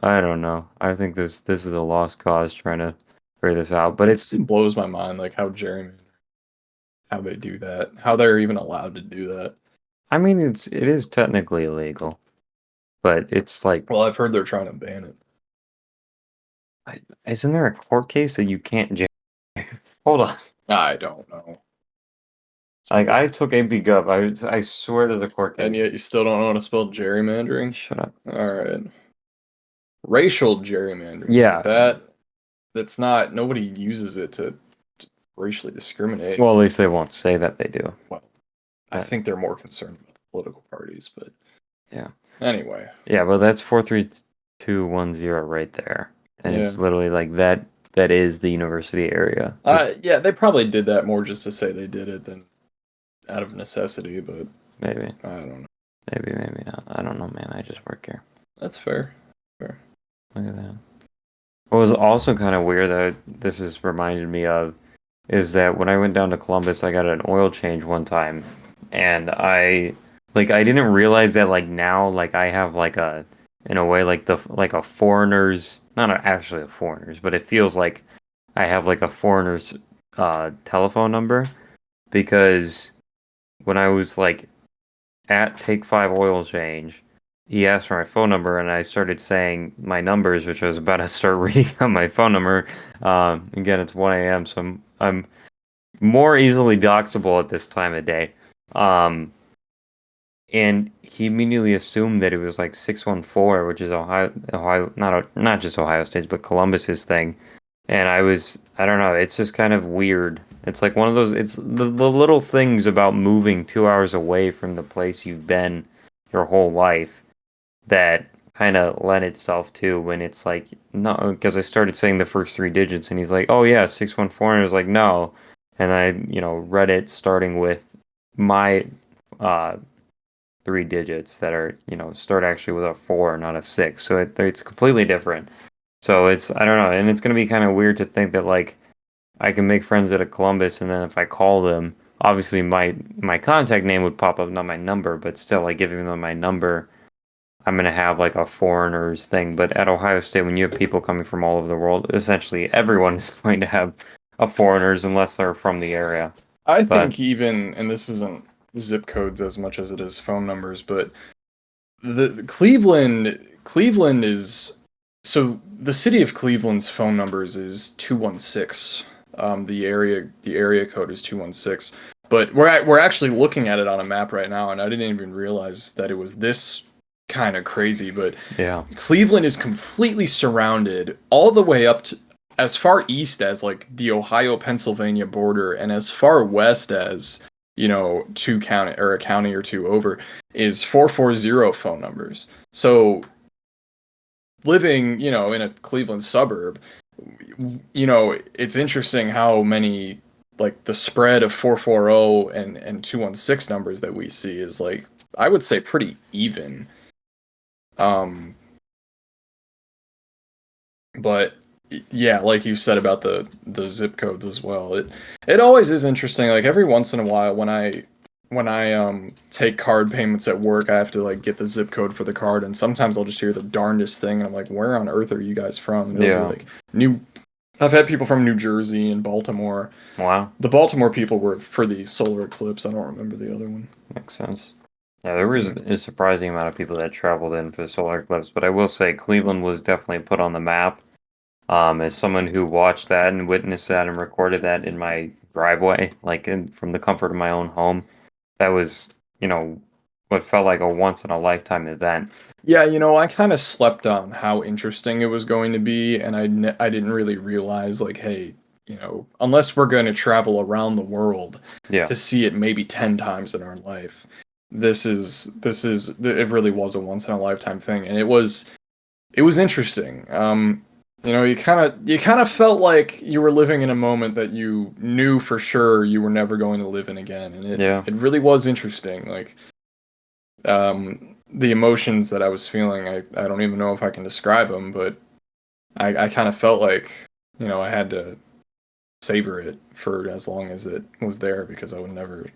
S2: I don't know. I think this is a lost cause trying to figure this out. But it's,
S1: It blows my mind, like how gerrymander, how they do that, how they're even allowed to do that.
S2: I mean, it is technically illegal, but it's like,
S1: Well, I've heard they're trying to ban it.
S2: isn't there a court case that you can't Hold on.
S1: I don't know. It's
S2: Like
S1: weird.
S2: I took AP Gov. I swear to the court
S1: And
S2: case.
S1: yet you still don't know how to spell gerrymandering?
S2: Shut up.
S1: All right. Racial gerrymandering.
S2: Yeah.
S1: That's not, nobody uses it to racially discriminate.
S2: Well, at least they won't say that they do.
S1: Well, I think they're more concerned with political parties, but
S2: Yeah.
S1: anyway.
S2: Yeah, well, that's 43210 right there, and
S1: Yeah.
S2: it's literally like that. That is the university area.
S1: Yeah, they probably did that more just to say they did it than out of necessity, but
S2: Maybe,
S1: I don't know.
S2: maybe not. I don't know, man. I just work here.
S1: That's fair. Fair.
S2: Look at that. What was also kind of weird that this has reminded me of is that when I went down to Columbus, I got an oil change one time, and I didn't realize that like now like I have like a in a way like a foreigner's actually a foreigner's, but it feels like I have like a foreigner's telephone number because when I was like at Take Five Oil Change, he asked for my phone number, and I started saying my numbers, which I was about to start reading on my phone number. Again, it's 1 a.m., so I'm more easily doxable at this time of day. Um, and he immediately assumed that it was like 614, which is Ohio, not just Ohio State's, but Columbus's thing. And I don't know, it's just kind of weird. It's like one of those, it's the little things about moving 2 hours away from the place you've been your whole life that kind of lent itself to when it's like, no, because I started saying the first three digits and he's like, oh yeah, 614. And I was like, no. And I, read it starting with my uh, three digits that are, start actually with a four, not a six. So it's completely different. So I don't know. And it's going to be kind of weird to think that like I can make friends at a Columbus and then if I call them, obviously my contact name would pop up, not my number, but still like giving them my number I'm gonna have like a foreigners thing. But at Ohio State, when you have people coming from all over the world, essentially everyone is going to have a foreigners unless they're from the area.
S1: I
S2: But
S1: think even, and this isn't zip codes as much as it is phone numbers, but the Cleveland is, so the city of Cleveland's phone numbers is 216. The area code is 216. But we're actually looking at it on a map right now, and I didn't even realize that it was this kind of crazy. But
S2: yeah,
S1: Cleveland is completely surrounded all the way up to as far east as like the Ohio Pennsylvania border, and as far west as two county or a county or two over is 440 phone numbers. So living, in a Cleveland suburb, it's interesting how many, like, the spread of 440 and 216 numbers that we see is, like, I would say pretty even. But yeah, like you said about the zip codes as well. It always is interesting. Like every once in a while when I take card payments at work, I have to like get the zip code for the card, and sometimes I'll just hear the darndest thing, and I'm like, where on earth are you guys from? And it'll be
S2: yeah.
S1: like New. I've had people from New Jersey and Baltimore.
S2: Wow,
S1: The Baltimore people were for the solar eclipse. I don't remember the other one.
S2: makes sense. Yeah, there was a surprising amount of people that traveled in for the solar eclipse, but I will say Cleveland was definitely put on the map. As someone who watched that and witnessed that and recorded that in my driveway, from the comfort of my own home, that was, what felt like a once in a lifetime event.
S1: Yeah, I kind of slept on how interesting it was going to be, and I didn't really realize, like, hey, unless we're going to travel around the world
S2: Yeah,
S1: to see it maybe 10 times in our life, it really was a once in a lifetime thing, and it was interesting. You kind of felt like you were living in a moment that you knew for sure you were never going to live in again, and it
S2: yeah,
S1: it really was interesting. Like, the emotions that I was feeling, I don't even know if I can describe them, but I kind of felt like, I had to savor it for as long as it was there because I would never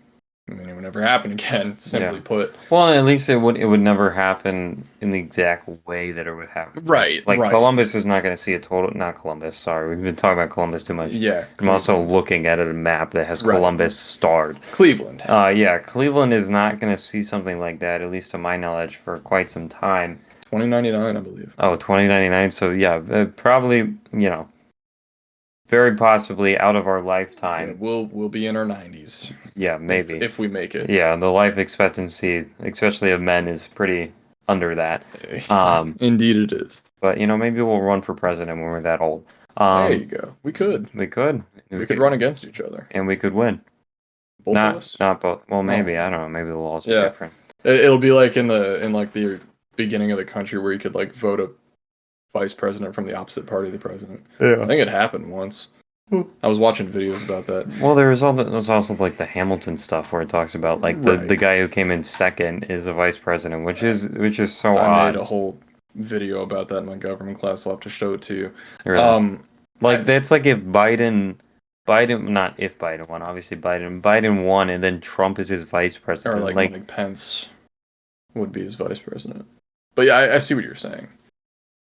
S1: I mean, it would never happen again, simply
S2: Yeah.
S1: put.
S2: Well, at least it would never happen in the exact way that it would happen.
S1: Right,
S2: Like
S1: right.
S2: Columbus is not going to see a total, not Columbus, sorry. We've been talking about Columbus too much.
S1: Yeah,
S2: I'm also
S1: Cleveland.
S2: looking at a map that has
S1: Right.
S2: Columbus starred.
S1: Cleveland.
S2: Yeah, Cleveland is not going to see something like that, at least to my knowledge, for quite some time.
S1: 2099, I believe.
S2: Oh, 2099. So yeah, probably, very possibly out of our
S1: Yeah,
S2: lifetime.
S1: we'll be in our 90s
S2: Yeah, maybe.
S1: if we make it.
S2: Yeah, the life expectancy, especially of men, is pretty under that. Um,
S1: Indeed it is.
S2: but maybe we'll run for president when we're that old.
S1: There
S2: Um,
S1: you go. We could.
S2: we could, we
S1: We could
S2: could,
S1: run against each other.
S2: and we could win.
S1: Both of
S2: Not,
S1: us?
S2: not both. Well,
S1: Oh
S2: maybe I
S1: no.
S2: don't know. Maybe the laws are
S1: Yeah.
S2: different.
S1: It'll be like in like the beginning of the country where you could like vote a vice president from the opposite party of the president. I
S2: Yeah.
S1: think it happened once. I was watching videos about that.
S2: Well, there's also like the Hamilton stuff where it talks about like the
S1: Right.
S2: guy who came in second is the vice president, which is so
S1: I made
S2: odd.
S1: a whole video about that in my government class. I'll have to show it to you.
S2: Really.
S1: Um,
S2: Like
S1: I,
S2: that's like if Biden, not if Biden won, obviously Biden won, and then Trump is his vice
S1: or
S2: president.
S1: like
S2: Like,
S1: Mike Pence would be his vice president. But yeah, I see what you're saying.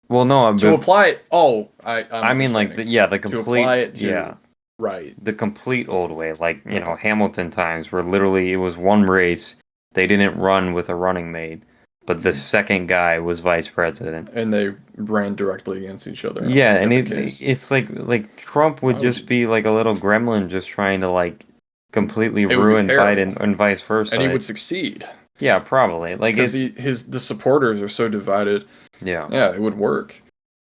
S2: well, no,
S1: To
S2: but
S1: apply it, oh, I'm
S2: I mean like
S1: understanding.
S2: the
S1: To apply
S2: complete,
S1: it
S2: yeah,
S1: to, right.
S2: the complete old way, like
S1: Okay.
S2: Hamilton times, where literally it was one race, they didn't run with a running mate, but the second guy was vice president.
S1: And they ran directly against each other in
S2: Yeah,
S1: almost
S2: and
S1: every
S2: it
S1: case.
S2: it's like Trump would
S1: I
S2: just
S1: would,
S2: be like a little gremlin just trying to like completely
S1: it would be
S2: ruin Biden
S1: terrible,
S2: and vice
S1: and he
S2: versa.
S1: would succeed
S2: Yeah, probably. Like
S1: because
S2: it's
S1: the supporters are so divided.
S2: yeah,
S1: Yeah, it would work.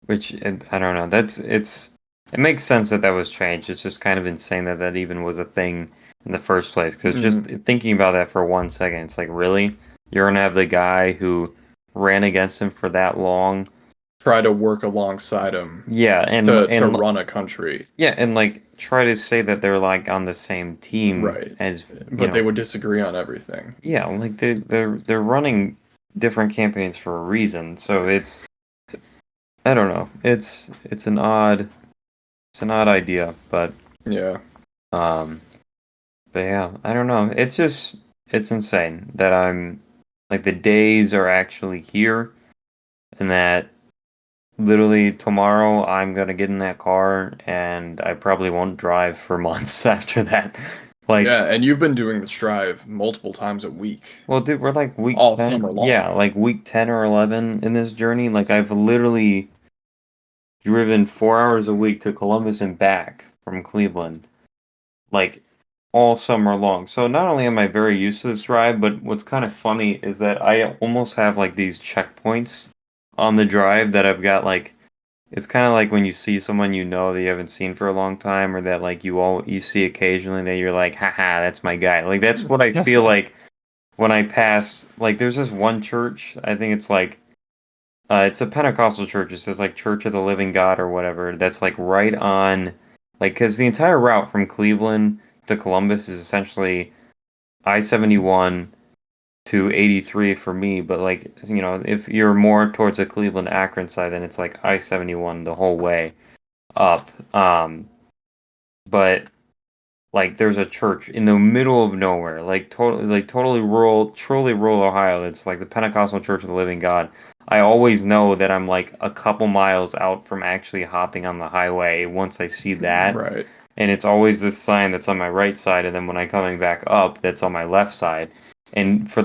S2: I don't know. It makes sense that that was changed. It's just kind of insane that that even was a thing in the first place. Because just
S1: Mhm.
S2: thinking about that for 1 second, it's like really you're gonna have the guy who ran against him for that long.
S1: Try to work alongside him
S2: Yeah,
S1: to run a country,
S2: and like try to say that they're like on the same team
S1: right?
S2: as
S1: But they would disagree on everything.
S2: yeah, like they're running different campaigns for a reason. So it's I don't know. It's an odd idea,
S1: Yeah.
S2: um, but yeah, I don't know. It's insane that I'm like the days are actually here, and that literally tomorrow I'm gonna get in that car and I probably won't drive for months after that. Like,
S1: Yeah, and you've been doing this drive multiple times a week,
S2: well, dude, we're like week
S1: all
S2: 10.
S1: summer
S2: Yeah,
S1: long.
S2: like week 10 or 11 in this journey. Like, I've literally driven 4 hours a week to Columbus and back from Cleveland, like all summer long. So not only am I very used to this drive, but what's kind of funny is that I almost have like these checkpoints on the drive that I've got like it's kind of like when you see someone that you haven't seen for a long time or that like you see occasionally that you're like, haha, that's my guy. Like that's what I feel like when I pass like there's this one church, I think it's a Pentecostal church. It says like Church of the Living God or whatever. That's like right on, like, because the entire route from Cleveland to Columbus is essentially I-71 to 83 for me. But like, if you're more towards the Cleveland Akron side, then it's like I-71 the whole way up. But like, there's a church in the middle of nowhere, like totally rural, truly rural Ohio. It's like the Pentecostal Church of the Living God. I always know that I'm like a couple miles out from actually hopping on the highway once I see that.
S1: Right.
S2: And it's always this sign that's on my right side, and then when I'm coming back up, that's on my left side. And for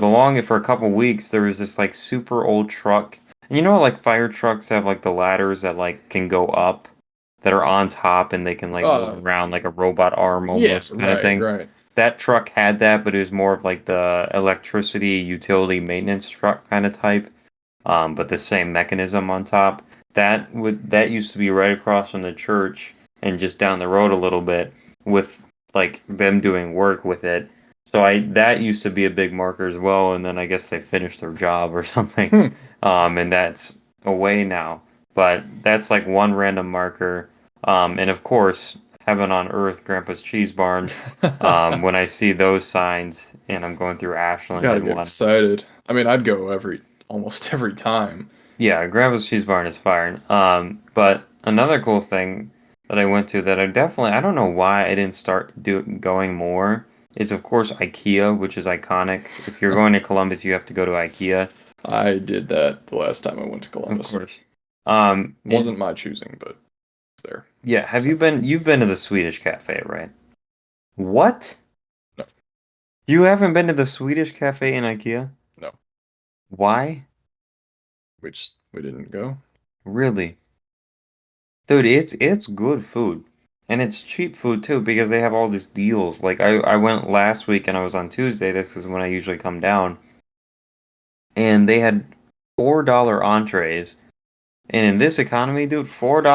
S2: a couple weeks, there was this like super old truck. And you know how like fire trucks have like the ladders that like can go up that are on top and they can like move
S1: Uh,
S2: around like a robot arm
S1: yeah,
S2: almost kind of
S1: right,
S2: thing.
S1: right.
S2: That truck had that, but it was more of like the electricity utility maintenance truck kind of type, but the same mechanism on top. That used to be right across from the church and just down the road a little bit with like them doing work with it. So I that used to be a big marker as well, and then I guess they finished their job or something,
S1: Hmm.
S2: and that's away now. But that's like one random marker, and of course, heaven on earth, Grandpa's Cheese Barn. When I see those signs and I'm going through Ashland
S1: Gotta
S2: and
S1: get
S2: one,
S1: excited. I mean, I'd go almost every time.
S2: yeah, Grandpa's Cheese Barn is fire. But another cool thing that I went to that I don't know why I didn't start going more is of course IKEA, which is iconic. If you're going to Columbus, you have to go to IKEA,
S1: I did that the last time I went to
S2: of
S1: Columbus.
S2: course.
S1: Wasn't
S2: And
S1: my choosing, but it's there.
S2: yeah, have
S1: So,
S2: you've been to the Swedish Cafe, right? What?
S1: no,
S2: You haven't been to the Swedish Cafe in IKEA?
S1: no,
S2: Why?
S1: we didn't go.
S2: Really? Dude, it's good food. And it's cheap food too because they have all these deals. Like I went last week and I was on Tuesday. This is when I usually come down. And they had $4 entrees. And in this economy, dude, $4
S1: In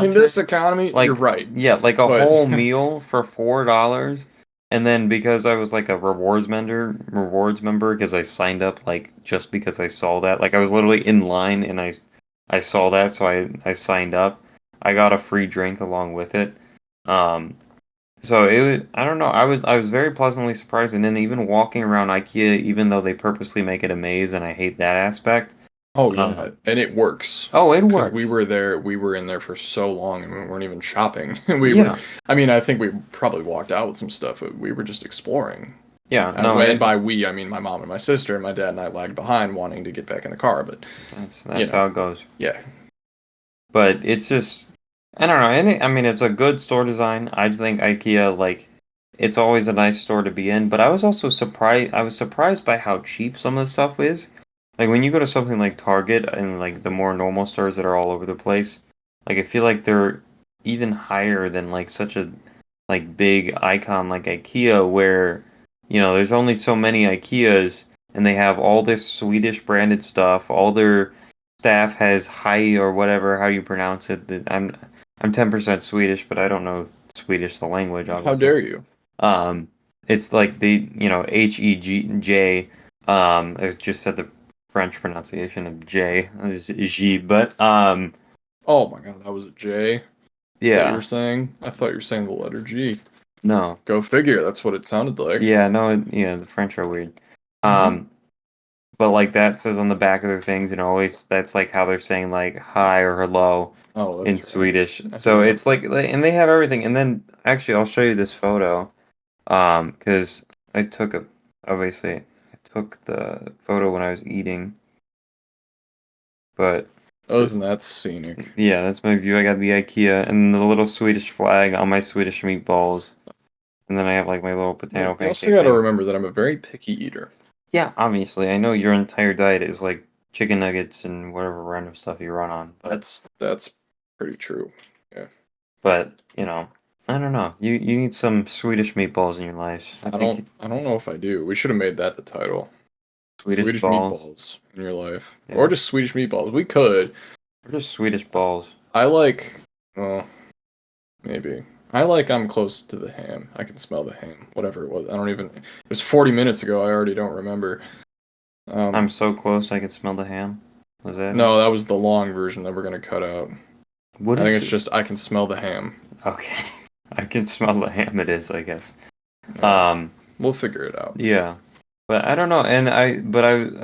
S2: entree,
S1: this economy, you're
S2: like
S1: right,
S2: yeah, like a
S1: but
S2: whole meal for $4. And then because I was like a rewards member because I signed up like just because I saw that. Like I was literally in line and I saw that, so I signed up. I got a free drink along with it. Um, so it was, I don't know. I was very pleasantly surprised, and then even walking around IKEA, even though they purposely make it a maze, and I hate that aspect.
S1: oh
S2: Um,
S1: yeah, and it works
S2: oh, it
S1: because
S2: works.
S1: we were in there for so long and we weren't even shopping. We were,
S2: Yeah,
S1: I mean, I think we probably walked out with some stuff, but we were just exploring.
S2: yeah.
S1: And,
S2: No,
S1: and
S2: it
S1: by we, I mean my mom and my sister, and my dad and I lagged behind wanting to get back in the car, but you
S2: that's
S1: know,
S2: how it goes.
S1: yeah.
S2: But it's just I don't know. And I mean, it's a good store design. I think IKEA like it's always a nice store to be in. But I was also surprised. I was surprised by how cheap some of the stuff is. Like when you go to something like Target and like the more normal stores that are all over the place, like I feel like they're even higher than like such a like big icon like IKEA where there's only so many IKEAs and they have all this Swedish branded stuff. All their staff has Hai or whatever how you pronounce it. I'm 10% Swedish, but I don't know Swedish the language
S1: How
S2: obviously.
S1: dare you?
S2: Um, it's like Heg. I just said the French pronunciation of J is G, but
S1: Oh my God, that was a J that you were
S2: yeah,
S1: saying. I thought you were saying the letter G.
S2: no,
S1: Go figure. That's what it sounded like.
S2: yeah, no, yeah, the French are weird.
S1: Hmm.
S2: Um, but like that says on the back of their things, always that's like how they're saying like hi or hello
S1: Oh,
S2: in
S1: that's right.
S2: Swedish.
S1: I
S2: So
S1: do know
S2: it's
S1: that.
S2: and they have everything. And then actually, I'll show you this photo. Because I took obviously I took the photo when I was eating, but
S1: Oh,
S2: th-
S1: isn't that scenic?
S2: yeah, that's my view. I got the IKEA and the little Swedish flag on my Swedish meatballs, and then I have like my little
S1: Well,
S2: potato
S1: you also
S2: pancake
S1: got to
S2: things.
S1: remember that I'm a very picky eater.
S2: Yeah, obviously, I know your entire diet is like chicken nuggets and whatever random stuff you run on,
S1: That's pretty true. Yeah.
S2: but I don't know. You need some Swedish meatballs in your life. I think
S1: I don't know if I do. We should have made that the title.
S2: Swedish
S1: Swedish
S2: balls,
S1: meatballs in your life. Or
S2: yeah,
S1: just Swedish meatballs. We could.
S2: or just Swedish balls.
S1: I like well, maybe. I like I'm close to the ham. I can smell the ham. Whatever it was. I don't even it was 40 minutes ago. I already don't remember.
S2: I'm
S1: Um
S2: so close I could smell the ham. Was that it?
S1: no, that was the long version that we're gonna cut out.
S2: What
S1: I think
S2: is
S1: it's
S2: it?
S1: just I can smell the ham.
S2: Okay. I can smell the ham it is, I guess.
S1: Yeah.
S2: Um,
S1: We'll figure it out.
S2: yeah. But I don't know, and I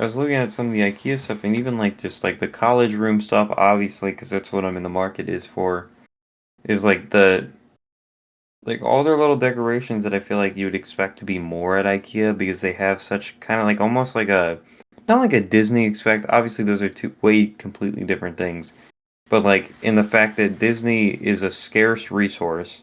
S2: was looking at some of the IKEA stuff, and even like just like the college room stuff, obviously, because that's what I'm in the market is for, is like like all their little decorations that I feel like you would expect to be more at IKEA because they have such kind of like almost like a not like a Disney expect. Obviously, those are two way completely different things. But like in the fact that Disney is a scarce resource,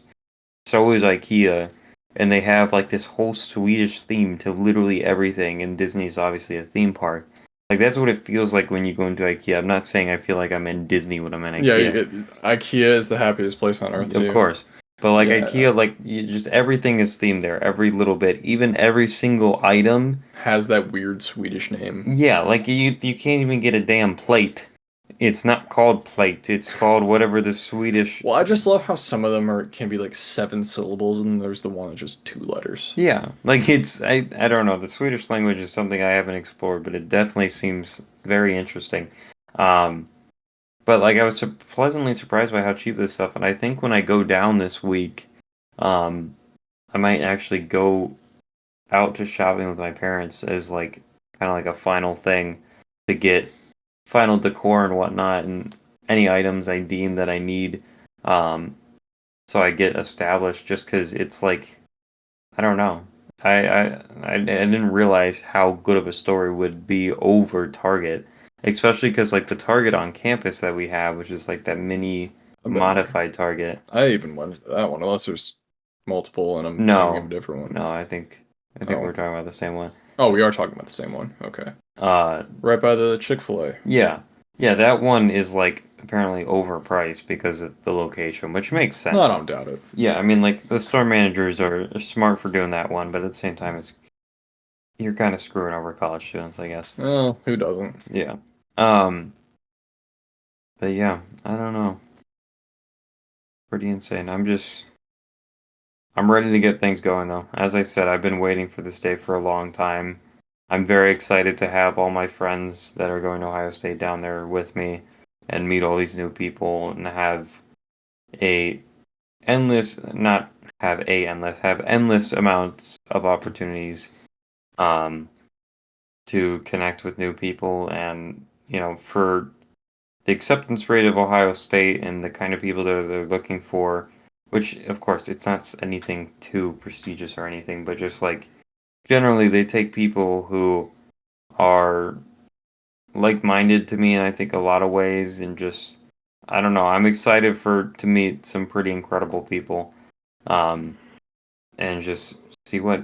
S2: so is IKEA, and they have like this whole Swedish theme to literally everything, and Disney's obviously a theme park. Like that's what it feels like when you go into IKEA. I'm not saying I feel like I'm in Disney when I'm in
S1: Yeah,
S2: IKEA.
S1: IKEA is the happiest place on earth
S2: Of
S1: too.
S2: course. But like
S1: Yeah,
S2: IKEA, like you just everything is themed there, every little bit, even every single item.
S1: has that weird Swedish name.
S2: Yeah, like you can't even get a damn plate. It's not called plate. It's called whatever the Swedish.
S1: Well, I just love how some of them are can be like 7 syllables, and there's the one that's just 2 letters.
S2: Yeah, like it's I don't know. The Swedish language is something I haven't explored, but it definitely seems very interesting. Um, but like I was pleasantly surprised by how cheap this stuff, and I think when I go down this week, um, I might actually go out to shopping with my parents as like kind of like a final thing to get final decor and whatnot and any items I deem that I need. Um, so I get established just because it's like I don't know. I didn't realize how good of a story would be over Target, especially because like the Target on campus that we have, which is like that mini
S1: I've been there.
S2: modified Target.
S1: I even went to that one, unless there's multiple and I'm thinking of a
S2: No,
S1: different one.
S2: no, I think
S1: Oh.
S2: we're talking about the same one.
S1: Oh, we are talking about the same one. Okay.
S2: Uh,
S1: Right by the Chick-fil-A.
S2: yeah, yeah, that one is like apparently overpriced because of the location, which makes
S1: No, I
S2: sense.
S1: don't doubt it.
S2: Yeah, I mean like the store managers are smart for doing that one, but at the same time, it's you're kind of screwing over college students, I guess.
S1: Well, who doesn't?
S2: Yeah. Um, but yeah, I don't know. Pretty insane. I'm ready to get things going though. As I said, I've been waiting for this day for a long time. I'm very excited to have all my friends that are going to Ohio State down there with me and meet all these new people and a not have endless amounts of opportunities um to connect with new people and for the acceptance rate of Ohio State and the kind of people that they're looking for, which of course it's not anything too prestigious or anything, but just like generally they take people who are like-minded to me in I think a lot of ways and just I don't know, I'm excited for to meet some pretty incredible people. Um and just see what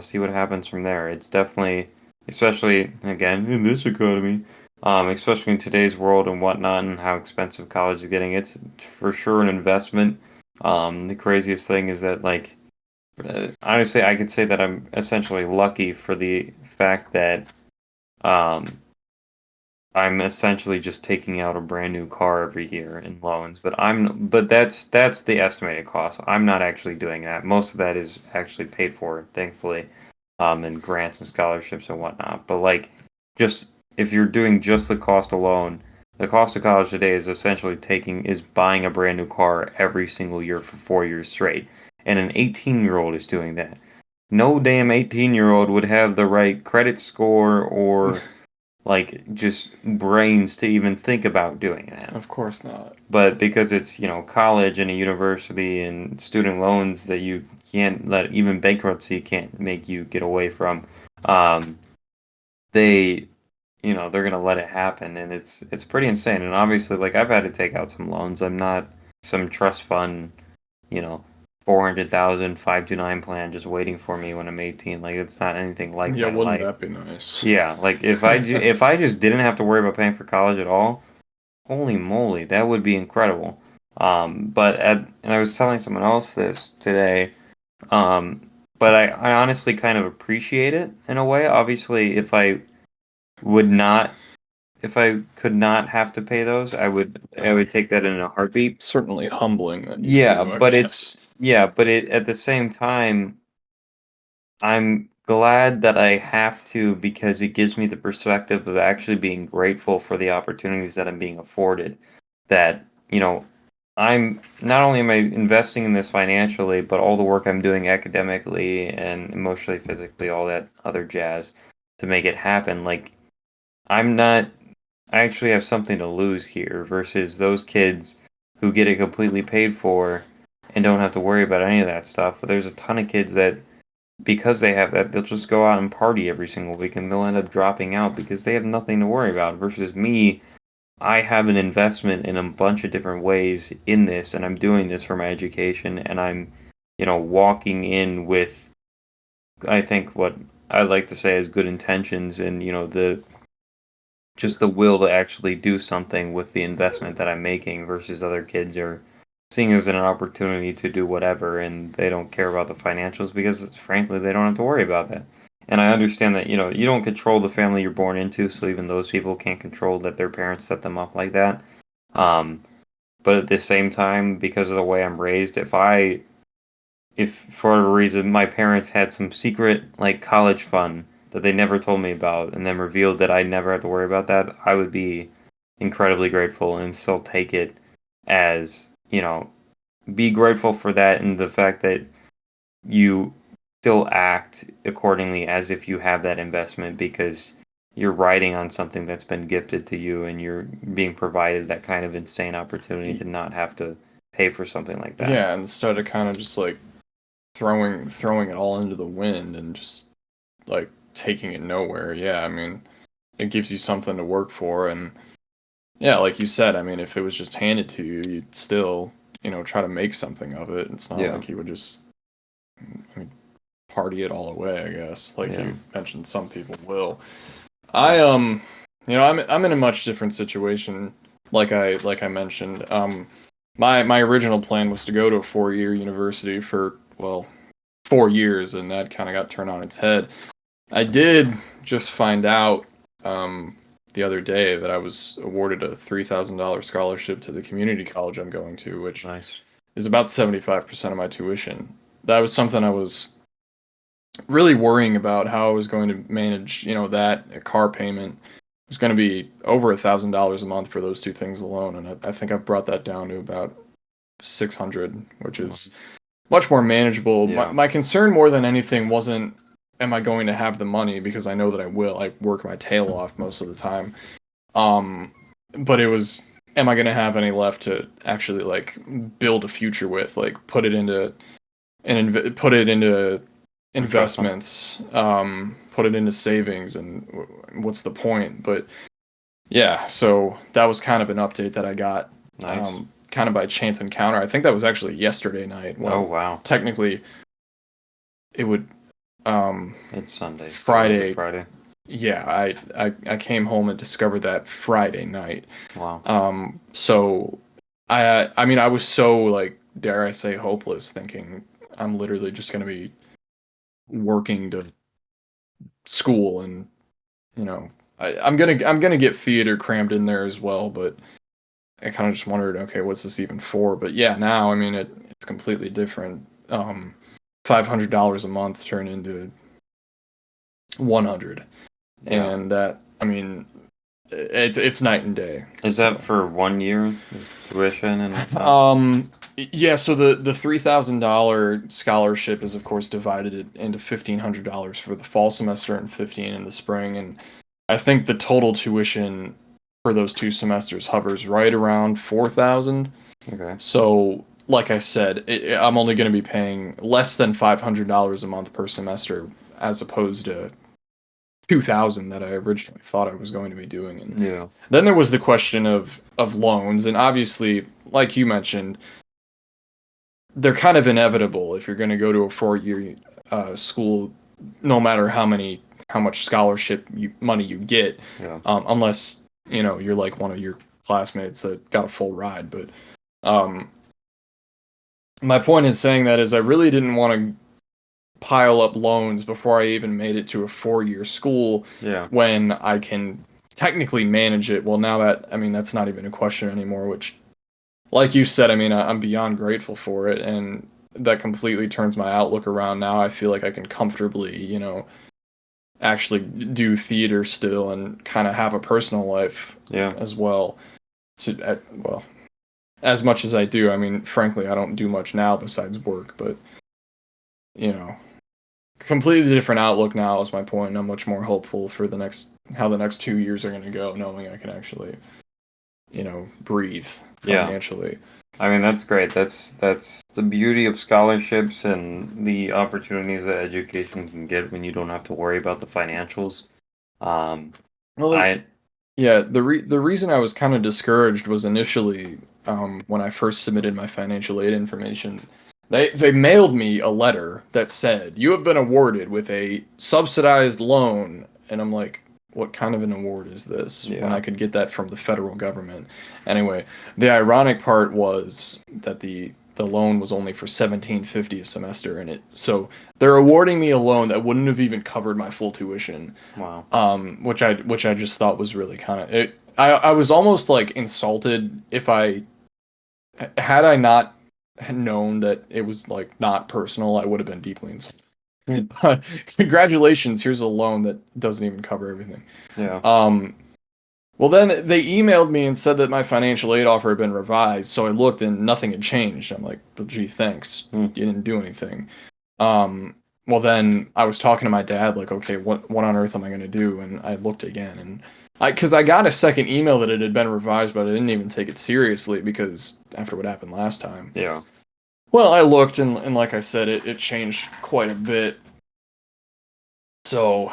S2: see what happens from there. It's definitely, especially again in this economy, especially in today's world and whatnot, and how expensive college is getting. It's for sure an investment. The craziest thing is that like honestly, I could say that I'm essentially lucky for the fact that um, I'm essentially just taking out a brand new car every year in loans, but that's the estimated cost. I'm not actually doing that. Most of that is actually paid for, thankfully, in grants and scholarships and whatnot. But like just if you're doing just the cost alone, the cost of college today is essentially buying a brand new car every single year for 4 years straight. And an 18-year-old is doing that. No damn 18-year-old would have the right credit score or like just brains to even think about doing that.
S1: Of course not.
S2: But because it's, college and a university and student loans that you can't let, even bankruptcy can't make you get away from, um, they, they're gonna let it happen, and it's pretty insane. And obviously, like I've had to take out some loans. I'm not some trust fund, you know, 400,000 529 plan just waiting for me when I'm 18. Like it's not anything like
S1: Yeah,
S2: my
S1: wouldn't
S2: life.
S1: that be nice?
S2: Yeah, like if I just didn't have to worry about paying for college at all, holy moly, that would be incredible. And I was telling someone else this today, but I honestly kind of appreciate it in a way. Obviously, would not, if I could not have to pay those, I would take that in a heartbeat.
S1: Certainly humbling that you
S2: Yeah,
S1: do, I
S2: but
S1: guess.
S2: at the same time, I'm glad that I have to because it gives me the perspective of actually being grateful for the opportunities that I'm being afforded. That, I'm not only am I investing in this financially, but all the work I'm doing academically and emotionally, physically, all that other jazz to make it happen. Like, I'm not, I actually have something to lose here versus those kids who get it completely paid for and don't have to worry about any of that stuff. But there's a ton of kids that because they have that, they'll just go out and party every single week and they'll end up dropping out because they have nothing to worry about. Versus me, I have an investment in a bunch of different ways in this, and I'm doing this for my education, and I'm, walking in with, I think, what I like to say is good intentions and, just the will to actually do something with the investment that I'm making versus other kids are seeing it as an opportunity to do whatever and they don't care about the financials because frankly they don't have to worry about that. And I understand that, you don't control the family you're born into, so even those people can't control that their parents set them up like that. Um, but at the same time, because of the way I'm raised, if for whatever reason my parents had some secret like college fund that they never told me about and then revealed that I never had to worry about that, I would be incredibly grateful and still take it as, be grateful for that and the fact that you still act accordingly as if you have that investment because you're riding on something that's been gifted to you and you're being provided that kind of insane opportunity to not have to pay for something like that.
S1: Yeah, instead of kind of just like throwing it all into the wind and just like taking it nowhere. Yeah, I mean, it gives you something to work for, and yeah, like you said, I mean, if it was just handed to you, you'd still, try to make something of it. It's not
S2: Yeah.
S1: like you would just, I mean, party it all away, I guess. Like
S2: Yeah.
S1: you mentioned, some people will. I I'm in a much different situation. Like I mentioned, my original plan was to go to a 4-year university for, well, 4 years, and that kind of got turned on its head. I did just find out the other day that I was awarded a $3,000 scholarship to the community college I'm going to, which
S2: Nice.
S1: is about 75% of my tuition. That was something I was really worrying about, how I was going to manage, that a car payment was going to be over $1,000 a month for those two things alone, and I think I've brought that down to about 600, which is much more manageable. My,
S2: Yeah.
S1: my concern more than anything wasn't, am I going to have the money, because I know that I will. I work my tail off most of the time. Um, but it was, am I going to have any left to actually like build a future with, like put it into
S2: Investment.
S1: investments, put it into savings, and what's the point? But yeah, so that was kind of an update that I got,
S2: Nice.
S1: kind of by chance encounter. I think that was actually yesterday night.
S2: Oh
S1: Well,
S2: wow.
S1: technically, it would,
S2: It's Sunday. Or is it
S1: Friday.
S2: Friday?
S1: Yeah, I came home and discovered that Friday night.
S2: Wow.
S1: So I mean, I was so, like, dare I say, hopeless, thinking I'm literally just gonna be working to school, and I'm gonna get theater crammed in there as well, but I kind of just wondered, okay, what's this even for? But yeah, now, I mean, it's completely different. $500 a month turned into 100,
S2: Yeah.
S1: and that, I mean, it's night and day.
S2: Is that
S1: So,
S2: for 1 year? Is tuition and whatnot?
S1: um, yeah, so the $3,000 scholarship is, of course, divided into $1,500 for the fall semester and 15 in the spring, and I think the total tuition for those two semesters hovers right around 4,000.
S2: Okay.
S1: So, like I said, I'm only going to be paying less than $500 a month per semester, as opposed to 2,000 that I originally thought I was going to be doing. And
S2: Yeah.
S1: then there was the question of loans, and obviously, like you mentioned, they're kind of inevitable if you're going to go to a 4-year school, no matter how much scholarship money you get,
S2: Yeah.
S1: unless you're like one of your classmates that got a full ride. But um, my point in saying that is, I really didn't want to pile up loans before I even made it to a 4-year school,
S2: Yeah.
S1: when I can technically manage it. Well, now that, I mean, that's not even a question anymore, which, like you said, I mean, I'm beyond grateful for it, and that completely turns my outlook around. Now I feel like I can comfortably, actually do theater still, and kind of have a personal life
S2: Yeah.
S1: as well. Well, as much as I do. I mean, frankly, I don't do much now besides work, but you know, completely different outlook now is my point. And I'm much more hopeful for how the next 2 years are going to go, knowing I can actually, breathe
S2: Yeah.
S1: financially.
S2: I mean, that's great. That's the beauty of scholarships and the opportunities that education can get when you don't have to worry about the financials. Um,
S1: Well,
S2: I
S1: yeah, the reason I was kind of discouraged was initially, when I first submitted my financial aid information. They mailed me a letter that said, "You have been awarded with a subsidized loan," and I'm like, "What kind of an award is this?" When I
S2: yeah.
S1: could get that from the federal government. Anyway, the ironic part was that the loan was only for 1750 a semester, and they're awarding me a loan that wouldn't have even covered my full tuition,
S2: Wow.
S1: which I just thought was really kind of it. I was almost like insulted, if I had I not known that it was like not personal. I would have been deeply insulted. Congratulations, here's a loan that doesn't even cover everything.
S2: Yeah.
S1: Um, well, then they emailed me and said that my financial aid offer had been revised. So I looked and nothing had changed. I'm like, well, gee, thanks.
S2: Hmm.
S1: You didn't do anything. Um, well, then I was talking to my dad, like, okay, what on earth am I going to do? And I looked again, and because I got a second email that it had been revised, but I didn't even take it seriously, because after what happened last time.
S2: Yeah.
S1: Well, I looked and like I said, it changed quite a bit. So,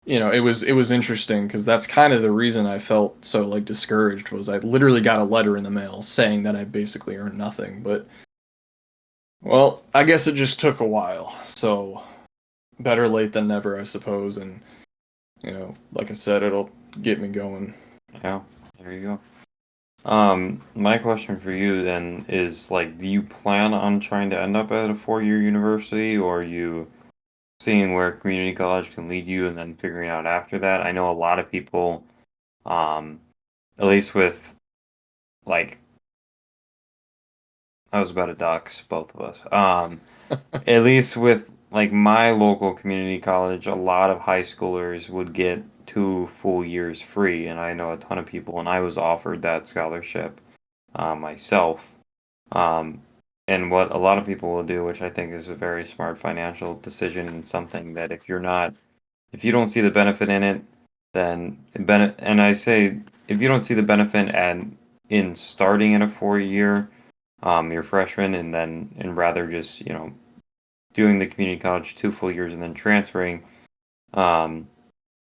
S1: it was interesting because that's kind of the reason I felt so like discouraged was I literally got a letter in the mail saying that I basically earned nothing. But well, I guess it just took a while. So better late than never, I suppose. And like I said, it'll get me going.
S2: Yeah, there you go. My question for you then is like, do you plan on trying to end up at a 4-year university, or are you seeing where community college can lead you and then figuring out after that? I know a lot of people, um, at least with like, I was about to dox both of us. At least with like my local community college, a lot of high schoolers would get 2 full years free, and I know a ton of people, and I was offered that scholarship myself. Um, and what a lot of people will do, which I think is a very smart financial decision, and something that if you don't see the benefit in it, then and I say if you don't see the benefit and in starting in a 4-year, your freshman, and rather just doing the community college 2 full years and then transferring, um,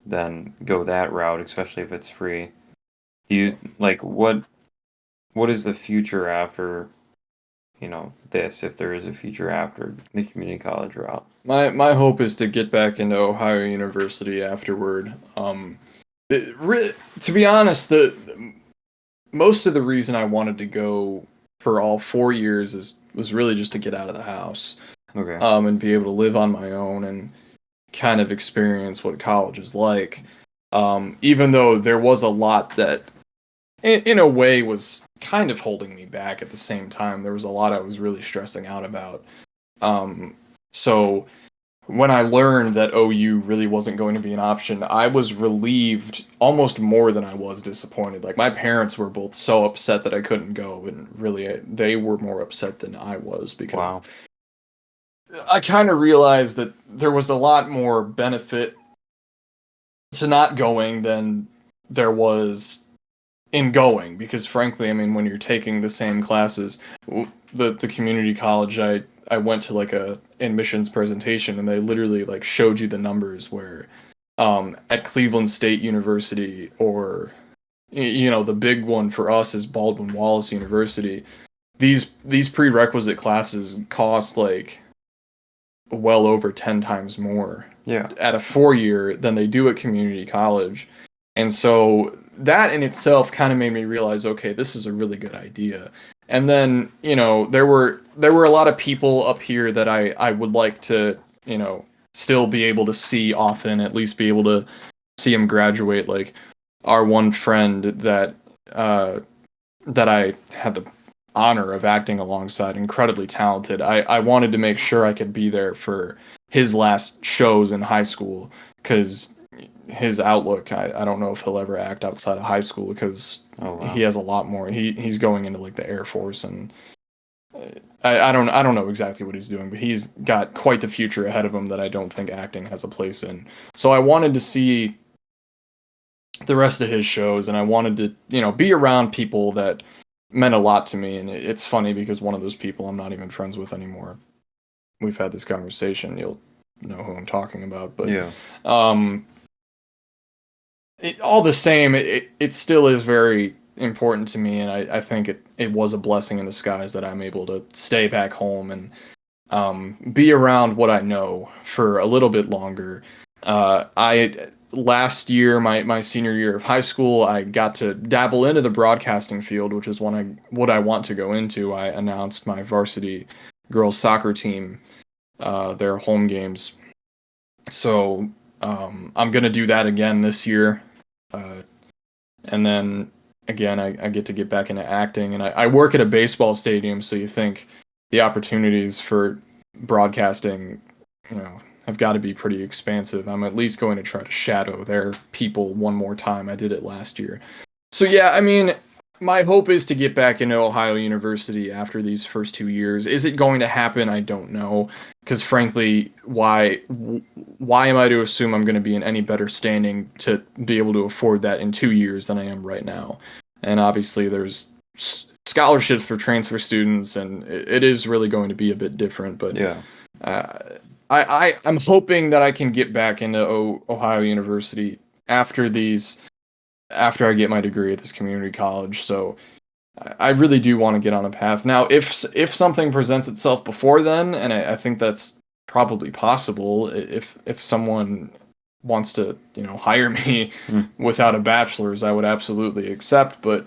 S2: then go that route, especially if it's free. Do you like what is the future after this, if there is a future after the community college route?
S1: My hope is to get back into Ohio University afterward. To be honest, the most of the reason I wanted to go for all 4 years was really just to get out of the house,
S2: Okay.
S1: and be able to live on my own and kind of experience what college is like. Even though there was a lot that, in a way, was kind of holding me back at the same time. There was a lot I was really stressing out about. So when I learned that OU really wasn't going to be an option, I was relieved almost more than I was disappointed. Like my parents were both so upset that I couldn't go, and really they were more upset than I was because
S2: Wow.
S1: I kind of realized that there was a lot more benefit to not going than there was in going because frankly, I mean when you're taking the same classes, the community college I went to like a admissions presentation and they literally like showed you the numbers where at Cleveland State University or the big one for us is Baldwin Wallace University. These prerequisite classes cost like well over 10 times more
S2: Yeah.
S1: at a 4-year than they do at community college. And so that in itself kind of made me realize, okay, this is a really good idea. And then, there were a lot of people up here that I would like to, still be able to see often, at least be able to see him graduate. Like our one friend that I had the honor of acting alongside, incredibly talented. I wanted to make sure I could be there for his last shows in high school because his outlook, I don't know if he'll ever act outside of high school because
S2: Oh
S1: he
S2: wow.
S1: has a lot more. He's going into like the Air Force and I don't know exactly what he's doing, but he's got quite the future ahead of him that I don't think acting has a place in. So I wanted to see the rest of his shows and I wanted to, be around people that meant a lot to me. And it's funny because one of those people I'm not even friends with anymore. We've had this conversation. You'll know who I'm talking about. But
S2: Yeah.
S1: um, all the same, it still is very important to me. And I think it was a blessing in disguise that I'm able to stay back home and be around what I know for a little bit longer. I last year, my senior year of high school, I got to dabble into the broadcasting field, which is what I want to go into. I announced my varsity girls soccer team, their home games. So I'm gonna do that again this year, uh, and then again I get to get back into acting, and I work at a baseball stadium, so you think the opportunities for broadcasting, have got to be pretty expansive. I'm at least going to try to shadow their people one more time. I did it last year. So yeah, I mean, my hope is to get back into Ohio University after these first 2 years. Is it going to happen? I don't know. Because frankly, why am I to assume I'm going to be in any better standing to be able to afford that in 2 years than I am right now? And obviously, there's scholarships for transfer students, and it is really going to be a bit different. But
S2: Yeah.
S1: uh, I'm hoping that I can get back into Ohio University after after I get my degree at this community college. So I really do want to get on a path. Now, if something presents itself before then, and I think that's probably possible, if someone wants to, hire me
S2: Mm.
S1: without a bachelor's, I would absolutely accept, but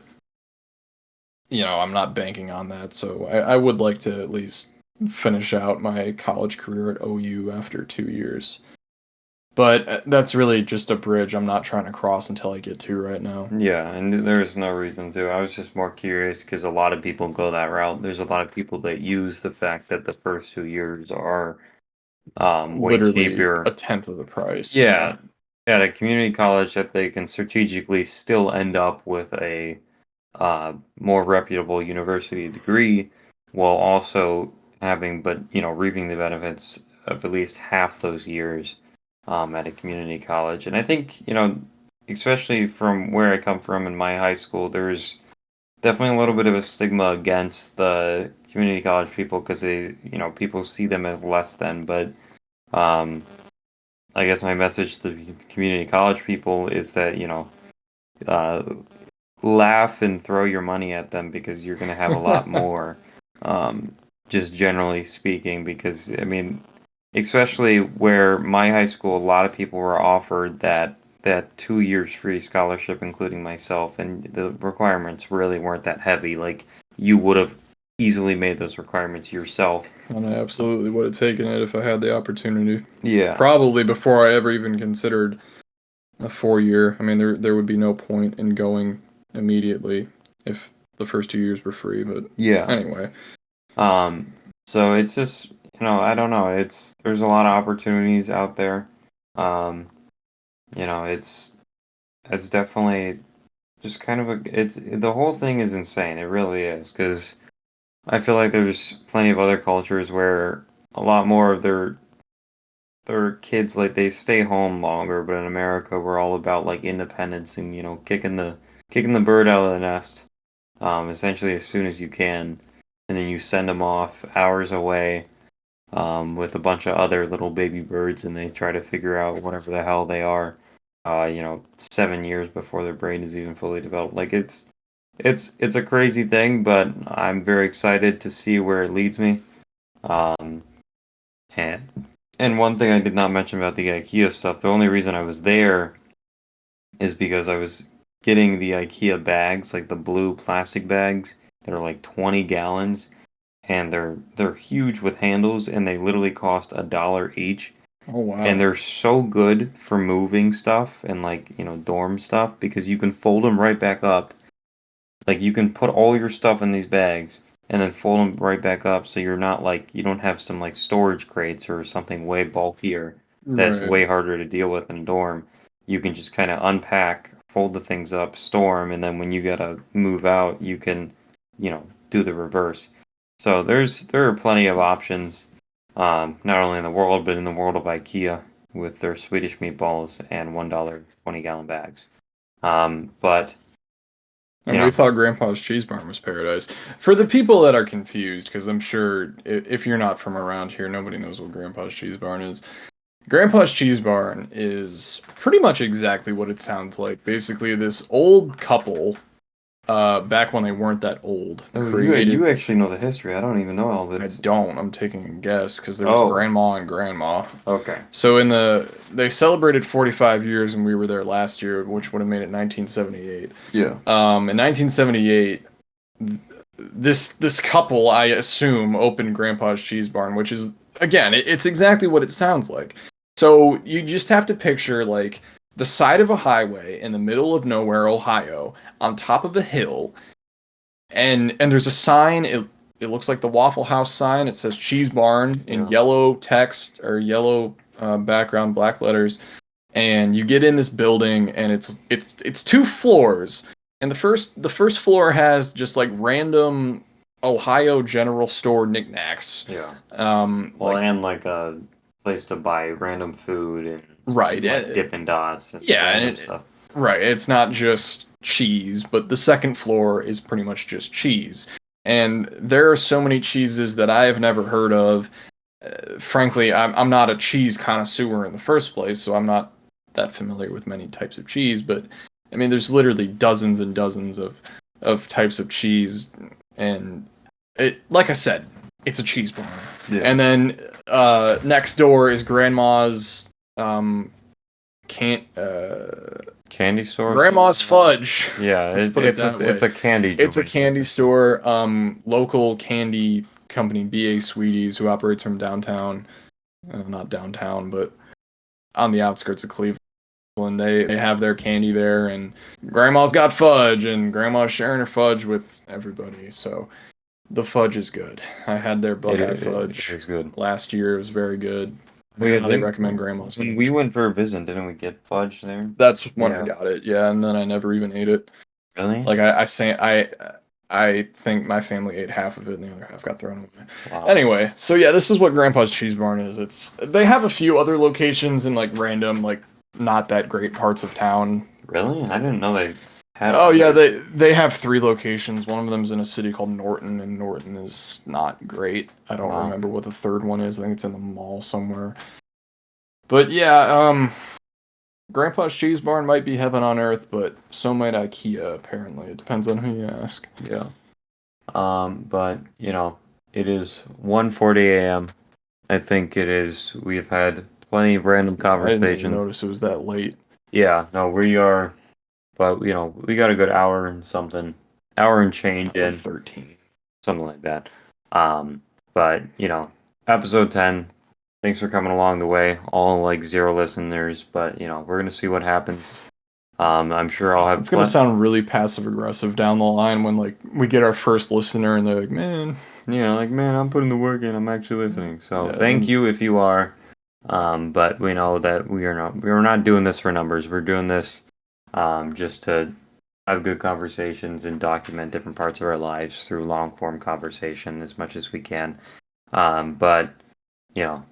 S1: I'm not banking on that. So I would like to at least finish out my college career at OU after 2 years. But that's really just a bridge I'm not trying to cross until I get to right now.
S2: Yeah, and there's no reason to. I was just more curious because a lot of people go that route. There's a lot of people that use the fact that the first 2 years are way
S1: Literally
S2: cheaper.
S1: a tenth of the price. Yeah.
S2: Yeah, at a community college that they can strategically still end up with a more reputable university degree while also having, but reaping the benefits of at least half those years at a community college. And I think, especially from where I come from in my high school, there's definitely a little bit of a stigma against the community college people because people see them as less than. But um, I guess my message to the community college people is that, uh, laugh and throw your money at them because you're going to have a lot more, um, just generally speaking. Because, I mean, especially where my high school, a lot of people were offered that 2 years free scholarship, including myself, and the requirements really weren't that heavy. Like, you would have easily made those requirements yourself.
S1: And I absolutely would have taken it if I had the opportunity.
S2: Yeah.
S1: Probably before I ever even considered a 4 year. I mean, there would be no point in going immediately if the first 2 years were free. But
S2: Yeah.
S1: anyway,
S2: Um, so it's just, I don't know. There's a lot of opportunities out there. Um, it's definitely just kind of the whole thing is insane. It really is because I feel like there's plenty of other cultures where a lot more of their kids like they stay home longer, but in America we're all about like independence and kicking the bird out of the nest, essentially as soon as you can, and then you send them off hours away, with a bunch of other little baby birds, and they try to figure out whatever the hell they are, 7 years before their brain is even fully developed. Like it's a crazy thing, but I'm very excited to see where it leads me. Um, and and one thing I did not mention about the IKEA stuff, the only reason I was there is because I was getting the IKEA bags, like the blue plastic bags that are like 20 gallons, and they're huge with handles, and they literally cost $1 each.
S1: oh
S2: And
S1: wow,
S2: they're so good for moving stuff and like dorm stuff because you can fold them right back up. Like you can put all your stuff in these bags and then fold them right back up so you're not like you don't have some like storage crates or something way bulkier that's
S1: right,
S2: way harder to deal with in a dorm. You can just kind of unpack, fold the things up, store them, and then when you gotta move out, you can, do the reverse. So there are plenty of options, not only in the world but in the world of IKEA with their Swedish meatballs and $1 20-gallon bags. But you
S1: And we
S2: know,
S1: thought Grandpa's Cheese Barn was paradise. For the people that are confused, because I'm sure if you're not from around here, nobody knows what Grandpa's Cheese Barn is. Grandpa's Cheese Barn is pretty much exactly what it sounds like. Basically, this old couple, back when they weren't that old,
S2: oh, you
S1: created.
S2: actually know the history. I don't even know all
S1: I
S2: this.
S1: don't. I'm taking a guess because there was
S2: Oh,
S1: grandma and grandma.
S2: okay.
S1: So they celebrated 45 years, and we were there last year, which would have made it 1978.
S2: Yeah.
S1: In 1978, this couple, I assume, opened Grandpa's Cheese Barn, which is again, it's exactly what it sounds like. So you just have to picture like the side of a highway in the middle of nowhere, Ohio, on top of a hill, and there's a sign. It looks like the Waffle House sign. It says Cheese Barn in
S2: Yeah.
S1: yellow text or yellow background, black letters. And you get in this building, and it's two floors. And the first floor has just like random Ohio General Store knickknacks.
S2: Yeah. Well,
S1: Like
S2: and like a place to buy random food and
S1: right,
S2: like Dippin' Dots and
S1: yeah, and
S2: random stuff.
S1: right. It's not just cheese, but the second floor is pretty much just cheese. And there are so many cheeses that I have never heard of. Frankly, I'm not a cheese connoisseur in the first place, so I'm not that familiar with many types of cheese. But I mean, there's literally dozens and dozens of types of cheese, and it, like I said, it's a cheese barn.
S2: Yeah.
S1: And then next door is Grandma's can't
S2: Candy store.
S1: Grandma's Fudge.
S2: Yeah,
S1: Let's
S2: it's a candy.
S1: It's a
S2: joint.
S1: candy store, local candy company, BA Sweeties, who operates from downtown, not downtown, but on the outskirts of Cleveland. They have their candy there, and Grandma's got fudge, and Grandma's sharing her fudge with everybody. So the fudge is good. I had their Buckeye fudge
S2: It's good.
S1: last year. It was very good.
S2: We
S1: I highly recommend Grandma's
S2: when
S1: fudge.
S2: we went for a visit, didn't we get fudge there?
S1: That's when I
S2: Yeah.
S1: got it, yeah, and then I never even ate it.
S2: Really?
S1: Like I think my family ate half of it and the other half got thrown away.
S2: Wow.
S1: Anyway, so yeah, this is what Grandpa's Cheese Barn is. They have a few other locations in like random, like not that great parts of town.
S2: Really? I didn't know they had.
S1: Oh yeah, they have 3 locations. One of them's in a city called Norton, and Norton is not great. I don't
S2: Wow.
S1: remember what the third one is. I think it's in the mall somewhere. But yeah, Grandpa's Cheese Barn might be heaven on earth, but so might IKEA, apparently. It depends on who you ask.
S2: Yeah. But you know, it is 1:40 a.m. I think it is. We've had plenty of random
S1: I didn't even
S2: conversations.
S1: notice it was that late.
S2: Yeah, no, we are, but you know, we got a good hour and something, hour and change in,
S1: 13.
S2: something like that. But you know, episode 10. Thanks for coming along the way. All like 0 listeners, but you know, we're gonna see what happens. I'm sure I'll have.
S1: It's gonna sound really passive aggressive down the line when like we get our first listener and they're like, man,
S2: Yeah, like man, I'm putting the work in. I'm actually listening. So
S1: Yeah,
S2: thank
S1: and-
S2: you if you are. But we know that we're not doing this for numbers. We're doing this just to have good conversations and document different parts of our lives through long form conversation as much as we can. But you know,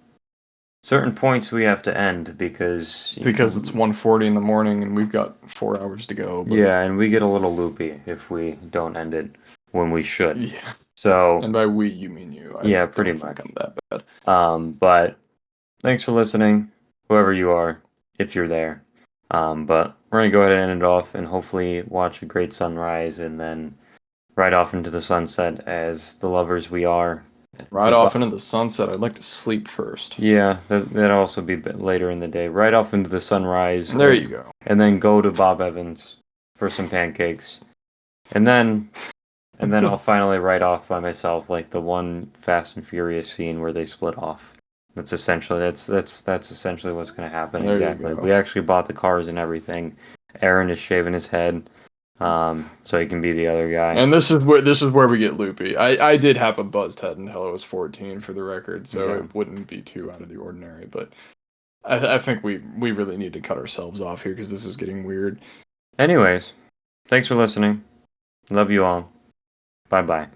S2: certain points we have to end because
S1: it's 1:40 in the morning and we've got 4 hours to go. But
S2: yeah, and we get a little loopy if we don't end it when we should.
S1: yeah.
S2: So
S1: And by we, you mean you.
S2: Yeah, pretty
S1: don't think
S2: much.
S1: I'm that bad.
S2: But thanks for listening, whoever you are, if you're there. But we're gonna go ahead and end it off and hopefully watch a great sunrise and then ride off into the sunset as the lovers we are.
S1: Right off into the sunset. I'd like to sleep first.
S2: Yeah, that'd also be a bit later in the day. Right off into the sunrise.
S1: There you go.
S2: And then go to Bob Evans for some pancakes. And then I'll finally ride off by myself like the one Fast and Furious scene where they split off. That's essentially that's essentially what's going to happen.
S1: There you
S2: Exactly.
S1: go.
S2: We actually bought the cars and everything. Aaron is shaving his head, so he can be the other guy.
S1: And this is where we get loopy. I did have a buzzed head until I was 14 for the record, so
S2: Yeah.
S1: it wouldn't be too out of the ordinary. But I think we really need to cut ourselves off here because this is getting weird.
S2: Anyways, thanks for listening. Love you all. Bye bye.